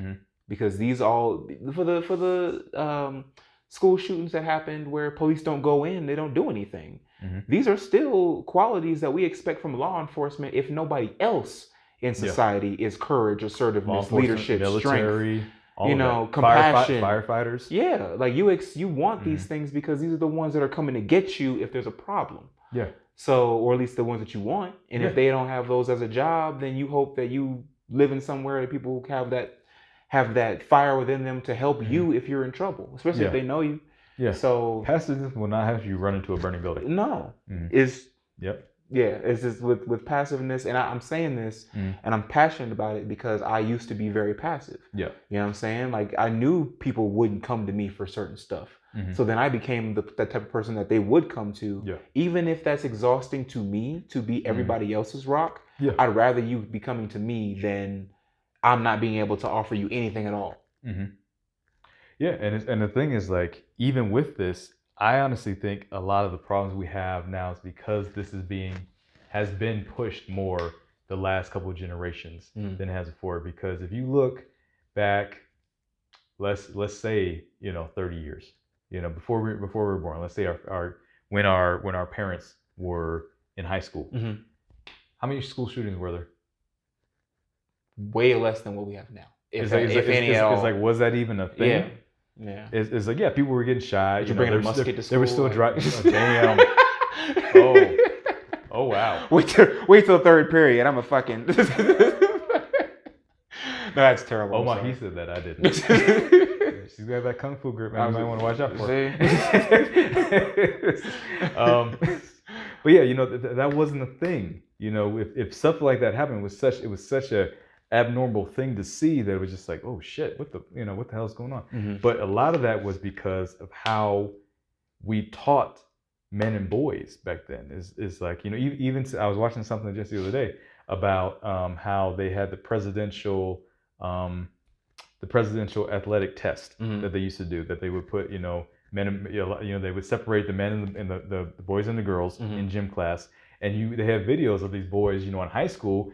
because these all for the school shootings that happened where police don't go in, they don't do anything. These are still qualities that we expect from law enforcement if nobody else in society is courage, assertiveness, leadership, military, strength, compassion, firefighters. Yeah, like you want these things because these are the ones that are coming to get you if there's a problem. Yeah. So, or at least the ones that you want. And if they don't have those as a job, then you hope that you live in somewhere that people have that fire within them to help you if you're in trouble, especially if they know you. Yeah. So passiveness will not have you run into a burning building. No. It's just with passiveness, and I'm saying this and I'm passionate about it because I used to be very passive. Yeah. You know what I'm saying? Like I knew people wouldn't come to me for certain stuff. So then I became that type of person that they would come to, even if that's exhausting to me to be everybody else's rock. I'd rather you be coming to me than I'm not being able to offer you anything at all. Yeah, and the thing is, like, even with this, I honestly think a lot of the problems we have now is because this has been pushed more the last couple of generations than it has before. Because if you look back, let's say 30 years. Before we were born, let's say when our parents were in high school, how many school shootings were there? Way less than what we have now. If any at all. It's like, was that even a thing? Yeah. It's like, people were getting shot. You bring a musket to school. They were still driving. Damn. Oh wow. Wait till third period. I'm a fucking. No, that's terrible. Oh my, he said that. I didn't. She's got that kung fu grip, man. You might want to watch out for it. But yeah, that wasn't a thing. If stuff like that happened, it was such a abnormal thing to see that it was just like, oh shit, what the hell is going on? But a lot of that was because of how we taught men and boys back then. Is like, even I was watching something just the other day about how they had the presidential athletic test that they used to do, that they would put men, they would separate the men and the boys and the girls in gym class, and they have videos of these boys in high school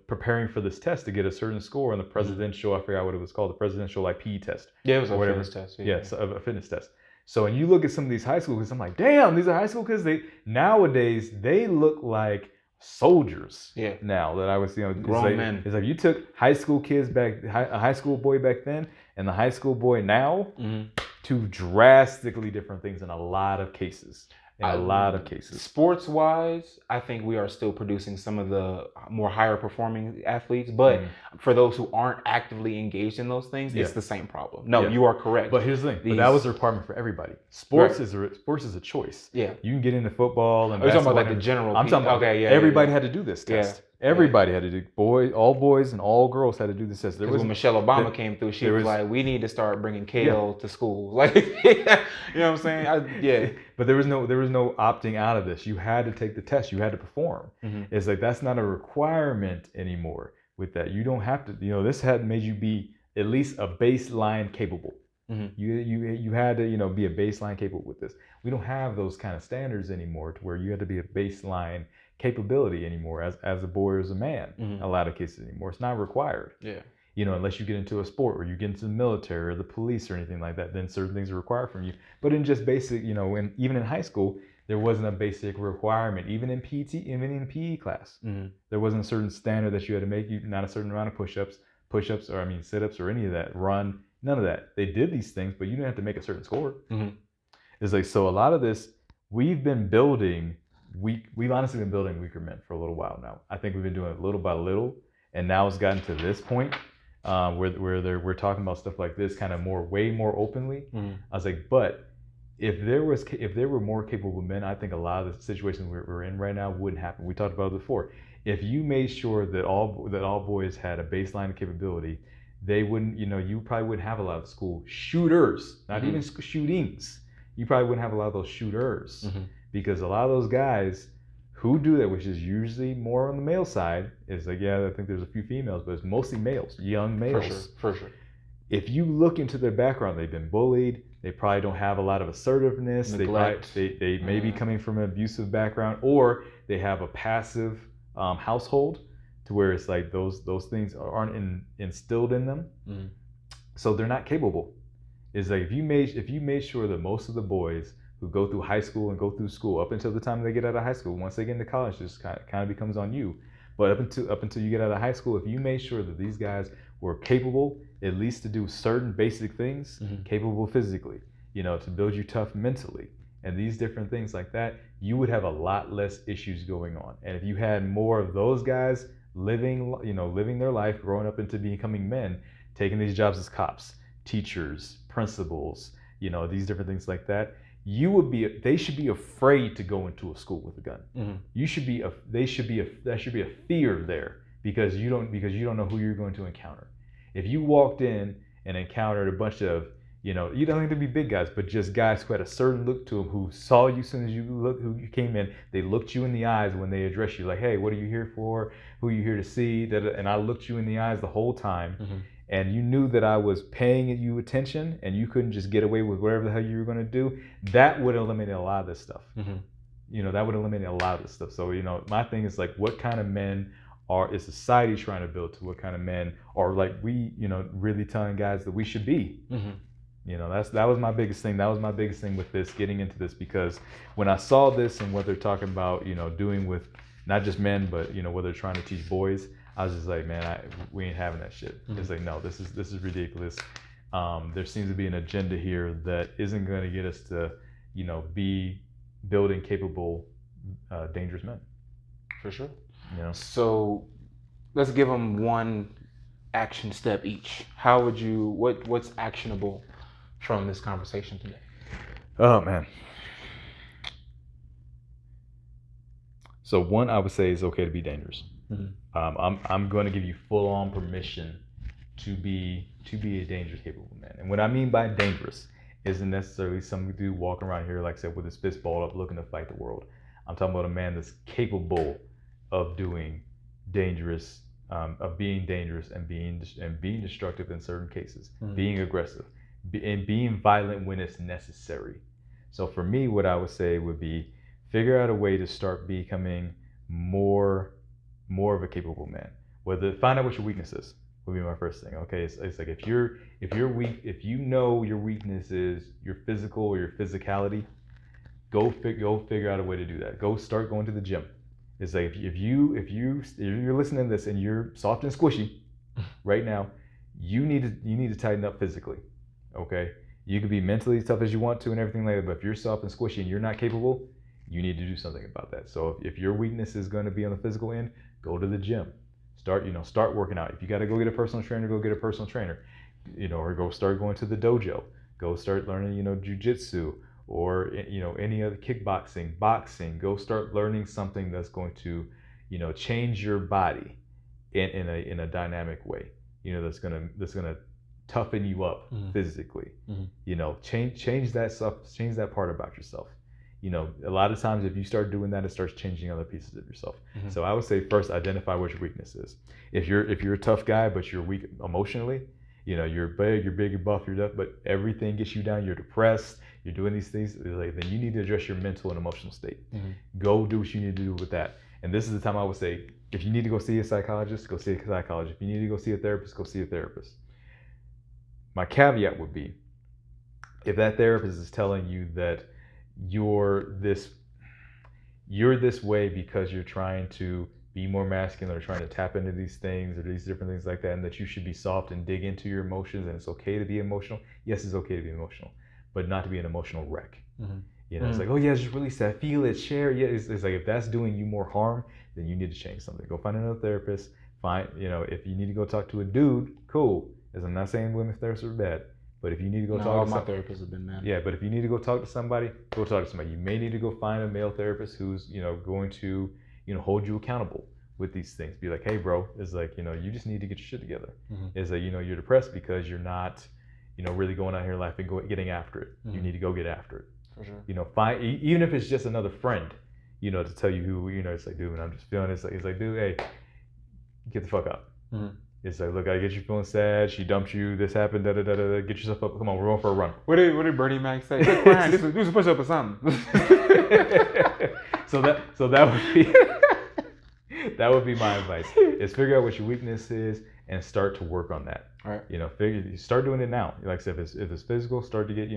preparing for this test to get a certain score on the presidential, I forgot what it was called, the presidential PE test. Yeah, it was a fitness test. A fitness test. So when you look at some of these high school kids, I'm like, damn, these are high school kids. Nowadays they look like soldiers. Yeah. Now that I was, grown men. It's like you took high school kids a high school boy back then and the high school boy now, two drastically different things in a lot of cases. Sports wise, I think we are still producing some of the more higher performing athletes, but for those who aren't actively engaged in those things, it's the same problem. No, you are correct. But here's the thing. But that was a requirement for everybody. Sports is a choice. Yeah. You can get into football and basketball. You're talking about the general. I'm talking about everybody had to do this test. Everybody had to do. All boys and all girls had to do this test. Because when Michelle Obama came through, she was like, "We need to start bringing kale to school." Like, you know what I'm saying? But there was no opting out of this. You had to take the test. You had to perform. It's like that's not a requirement anymore. With that, you don't have to. This had made you be at least a baseline capable. You had to be a baseline capable with this. We don't have those kind of standards anymore to where you had to be a baseline capability anymore as a boy or as a man. In a lot of cases anymore, it's not required. Unless you get into a sport or you get into the military or the police or anything like that, then certain things are required from you. But in just basic, even in high school, there wasn't a basic requirement. Even in PE class, there wasn't a certain standard that you had to make. Not a certain amount of push-ups, or sit-ups or any of that. Run, none of that. They did these things, but you didn't have to make a certain score. It's like, so a lot of this we've been building. We've honestly been building weaker men for a little while now. I think we've been doing it little by little, and now it's gotten to this point where we're talking about stuff like this kind of way more openly. I was like, but if there were more capable men, I think a lot of the situations we're in right now wouldn't happen. We talked about it before. If you made sure that all boys had a baseline of capability, they wouldn't. You probably wouldn't have a lot of school shooters, not even shootings. You probably wouldn't have a lot of those shooters. Because a lot of those guys who do that, which is usually more on the male side, is like, I think there's a few females, but it's mostly males, young males. For sure. If you look into their background, they've been bullied, They probably don't have a lot of assertiveness. Neglect. They may be coming from an abusive background, or they have a passive household to where it's like those things aren't instilled in them. So they're not capable. It's like if you made sure that most of the boys who go through high school and go through school up until the time they get out of high school, once they get into college, this kind of becomes on you. But up until you get out of high school, if you made sure that these guys were capable at least to do certain basic things, capable physically, to build you tough mentally, and these different things like that, you would have a lot less issues going on. And if you had more of those guys living their life, growing up into becoming men, taking these jobs as cops, teachers, principals, these different things like that, they should be afraid to go into a school with a gun. There should be a fear there because you don't know who you're going to encounter. If you walked in and encountered a bunch of, you don't have to be big guys, but just guys who had a certain look to them, who saw you as soon as you came in, they looked you in the eyes when they addressed you, like, hey, what are you here for? Who are you here to see? And I looked you in the eyes the whole time. And you knew that I was paying you attention and you couldn't just get away with whatever the hell you were going to do, that would eliminate a lot of this stuff. That would eliminate a lot of this stuff. So, my thing is like, what kind of men is society trying to build to? What kind of men are like we, really telling guys that we should be? That was my biggest thing. That was my biggest thing with this, getting into this, because when I saw this and what they're talking about, doing with not just men, but, what they're trying to teach boys, I was just like, man, we ain't having that shit. It's like, no, this is ridiculous. There seems to be an agenda here that isn't going to get us to, be building capable, dangerous men. For sure. So let's give them one action step each. How would you? What's actionable from this conversation today? Oh man. So one, I would say it's okay to be dangerous. I'm going to give you full-on permission to be a dangerous, capable man. And what I mean by dangerous isn't necessarily some dude walking around here, like I said, with his fist balled up, looking to fight the world. I'm talking about a man that's capable of doing dangerous, of being dangerous and being destructive in certain cases, being aggressive, and being violent when it's necessary. So for me, what I would say would be figure out a way to start becoming more of a capable man. Find out what your weakness is would be my first thing. Okay, it's like if you're weak, if you know your weakness is your physical or your physicality, go figure out a way to do that. Go start going to the gym. It's like if you're listening to this and you're soft and squishy right now, you need to tighten up physically. Okay, you can be mentally as tough as you want to and everything like that, but if you're soft and squishy and you're not capable, you need to do something about that. So if your weakness is going to be on the physical end, go to the gym. Start working out. If you got to go get a personal trainer, go get a personal trainer. Or go start going to the dojo. Go start learning, jujitsu or any other kickboxing, boxing. Go start learning something that's going to, change your body in a dynamic way. That's gonna toughen you up physically. Change that stuff. Change that part about yourself. A lot of times if you start doing that, it starts changing other pieces of yourself. So I would say first, identify what your weakness is. If you're a tough guy, but you're weak emotionally, you're big, you're buff, you're tough, but everything gets you down, you're depressed, you're doing these things, then you need to address your mental and emotional state. Go do what you need to do with that. And this is the time I would say, if you need to go see a psychologist, go see a psychologist. If you need to go see a therapist, go see a therapist. My caveat would be, if that therapist is telling you that you're this way because you're trying to be more masculine or trying to tap into these things or these different things like that, and that you should be soft and dig into your emotions and it's okay to be emotional. Yes, it's okay to be emotional, but not to be an emotional wreck. It's like, oh yeah, just release that, feel it, share. Yeah, it's like if that's doing you more harm, then you need to change something. Go find another therapist. If you need to go talk to a dude, cool. As I'm not saying women therapists are bad. But if you need to go talk to all my therapists have been men. Yeah, but if you need to go talk to somebody, go talk to somebody. You may need to go find a male therapist who's, going to, hold you accountable with these things. Be like, hey, bro, it's like, you just need to get your shit together. It's like, you're depressed because you're not, really going out here in life and getting after it. You need to go get after it. For sure. Find, even if it's just another friend, to tell you who, it's like, dude, I'm just feeling it. It's like, dude, hey, get the fuck up. It's like, look, I get you feeling sad. She dumped you. This happened. Da da da da. Get yourself up. Come on, we're going for a run. What did Bernie Mac say? Quit crying. Do some push up or something. So that would be my advice. Is figure out what your weakness is and start to work on that. Right. Start doing it now. Like I said, if it's physical, start to get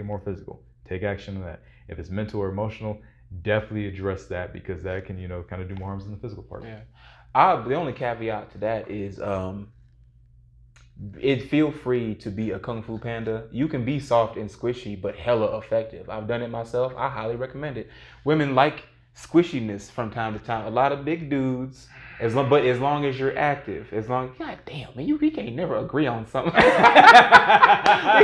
more physical. Take action on that. If it's mental or emotional, definitely address that, because that can kind of do more harm than the physical part. Yeah. The only caveat to that is feel free to be a Kung Fu Panda. You can be soft and squishy, but hella effective. I've done it myself. I highly recommend it. Women like squishiness from time to time. A lot of big dudes, but as long as you're active, God damn, man, we can't never agree on something. we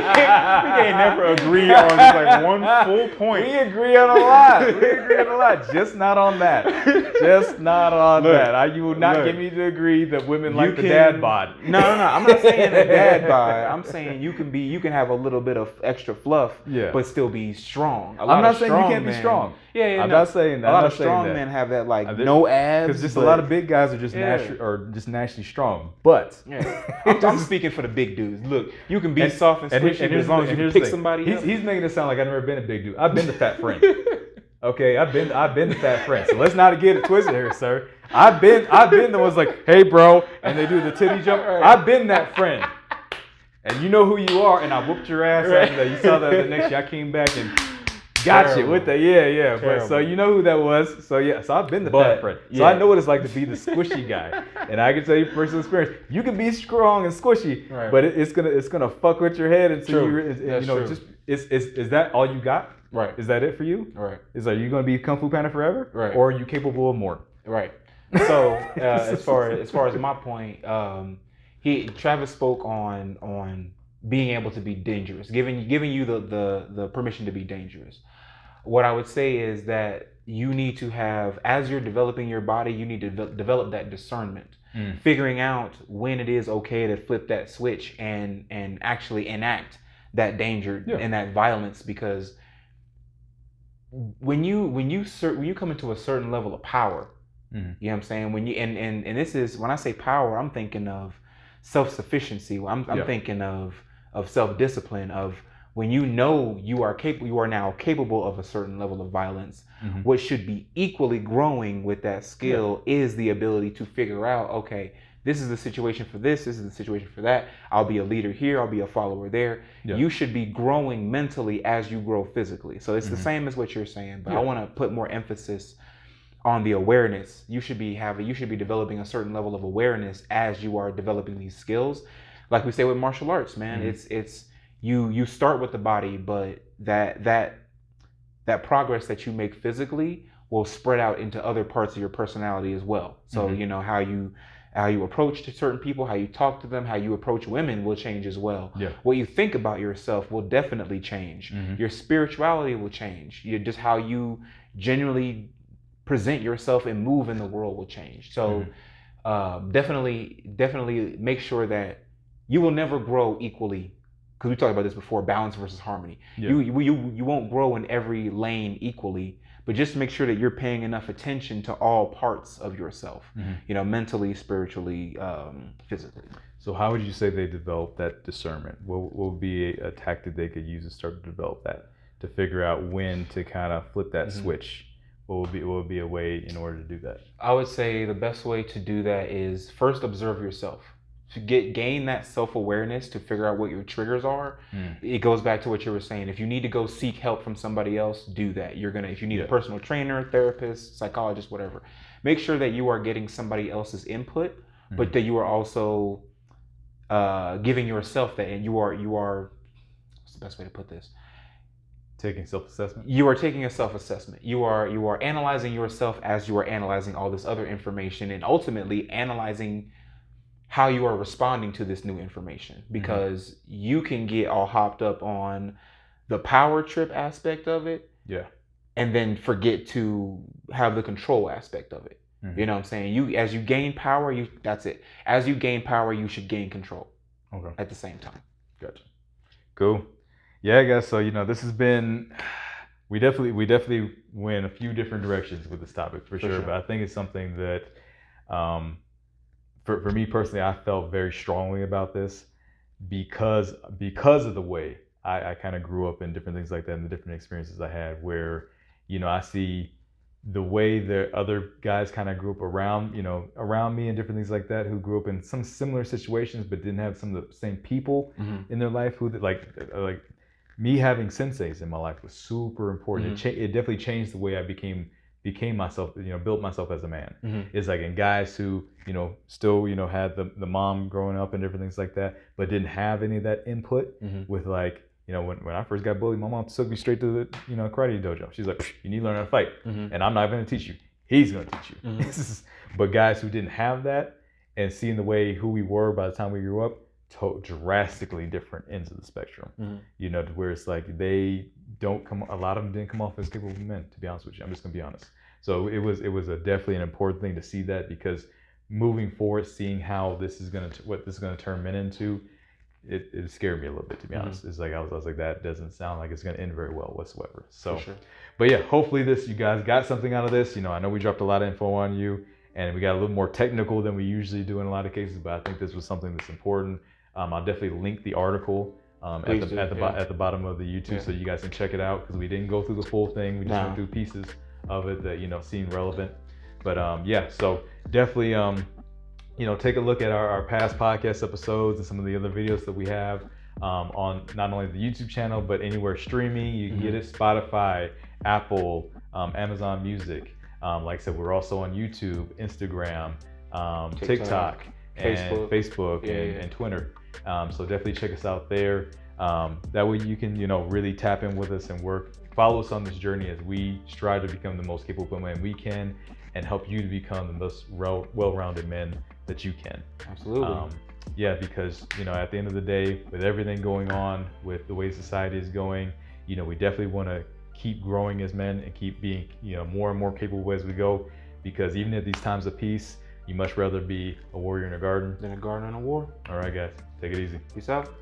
can't never agree on just like one full point. We agree on a lot. Just not on that. You will not get me to agree that women like the dad bod. No. I'm not saying the dad bod. I'm saying you can have a little bit of extra fluff, but still be strong. I'm not saying you can't be strong. Yeah, I'm not saying that. A lot of strong men have that no abs. Because just a lot of big guys are just naturally strong. But I'm speaking for the big dudes. Look, you can be soft and squishy as long as you can pick somebody up. He's making it sound like I've never been a big dude. I've been the fat friend. Okay, I've been the fat friend. So let's not get it twisted here, sir. I've been the ones like, hey bro, and they do the titty jump. I've been that friend. And you know who you are, and I whooped your ass after that. You saw that the next year. I came back and got you with the But so you know who that was. So I've been the fat friend. So I know what it's like to be the squishy guy. And I can tell you personal experience. You can be strong and squishy, but it's gonna fuck with your head until is that all you got? Right. Is that it for you? Right. Is that you gonna be Kung Fu Panda forever? Right. Or are you capable of more? Right. So as far as my point, Travis spoke on being able to be dangerous, giving you the permission to be dangerous. What I would say is that you need to have, as you're developing your body, you need to develop that discernment, figuring out when it is okay to flip that switch and actually enact that danger and that violence, because when you come into a certain level of power, you know what I'm saying? When you and this is, when I say power, I'm thinking of self-sufficiency. I'm thinking of self-discipline, of when you know you are now capable of a certain level of violence. What should be equally growing with that skill is the ability to figure out, okay, this is the situation for this is the situation for that. I'll be a leader here, I'll be a follower there. You should be growing mentally as you grow physically. So it's the same as what you're saying, but I want to put more emphasis on the awareness. You should be developing a certain level of awareness as you are developing these skills. Like we say with martial arts, man, it's you start with the body, but that progress that you make physically will spread out into other parts of your personality as well. So how you approach to certain people, how you talk to them, how you approach women will change as well. What you think about yourself will definitely change. Your spirituality will change. Just how you genuinely present yourself and move in the world will change. So definitely make sure that you will never grow equally, because we talked about this before, balance versus harmony. You won't grow in every lane equally, but just make sure that you're paying enough attention to all parts of yourself, mentally, spiritually, physically. So how would you say they develop that discernment? What would be a tactic they could use to start to develop that, to figure out when to kind of flip that switch? What would be a way in order to do that? I would say the best way to do that is first observe yourself. To gain that self-awareness, to figure out what your triggers are. It goes back to what you were saying. If you need to go seek help from somebody else, do that. If you need a personal trainer, therapist, psychologist, whatever, make sure that you are getting somebody else's input, but that you are also giving yourself that, and you are what's the best way to put this? Taking self-assessment? You are taking a self-assessment. You are analyzing yourself as you are analyzing all this other information, and ultimately analyzing how you are responding to this new information, because you can get all hopped up on the power trip aspect of it, and then forget to have the control aspect of it. You know what I'm saying? As you gain power, that's it. As you gain power, you should gain control. At the same time. Gotcha. Cool. Yeah, I guess so. This has been, we definitely went a few different directions with this topic for sure. But I think it's something that for me personally, I felt very strongly about this because of the way I kind of grew up and different things like that and the different experiences I had where, I see the way that other guys kind of grew up around me and different things like that who grew up in some similar situations but didn't have some of the same people in their life who like me having senseis in my life was super important. It definitely changed the way I became myself, built myself as a man. It's like in guys who, still, had the mom growing up and different things like that, but didn't have any of that input with like, when I first got bullied, my mom took me straight to the, karate dojo. She's like, you need to learn how to fight. And I'm not going to teach you. He's going to teach you. But guys who didn't have that and seeing the way who we were by the time we grew up, drastically different ends of the spectrum. To where it's like a lot of them didn't come off as capable men, to be honest with you. I'm just going to be honest. So it was definitely an important thing to see that, because moving forward, seeing how what this is going to turn men into, it scared me a little bit, to be honest. It's like I was like, that doesn't sound like it's going to end very well whatsoever. So, sure. But yeah, hopefully you guys got something out of this. I know we dropped a lot of info on you, and we got a little more technical than we usually do in a lot of cases, but I think this was something that's important. I'll definitely link the article at the bottom of the YouTube so you guys can check it out, because we didn't go through the full thing. We just went through pieces of it that seemed relevant. But so definitely take a look at our past podcast episodes and some of the other videos that we have on not only the YouTube channel but anywhere streaming. You can get it Spotify, Apple, Amazon Music. Like I said, we're also on YouTube, Instagram, TikTok, and Facebook and Twitter. So definitely check us out there. That way you can, really tap in with us and follow us on this journey as we strive to become the most capable man we can and help you to become the most well-rounded men that you can. Absolutely. Because, at the end of the day, with everything going on, with the way society is going, we definitely want to keep growing as men and keep being, more and more capable as we go, because even at these times of peace, you much rather be a warrior in a garden than a gardener in a war. All right, guys, take it easy. Peace out.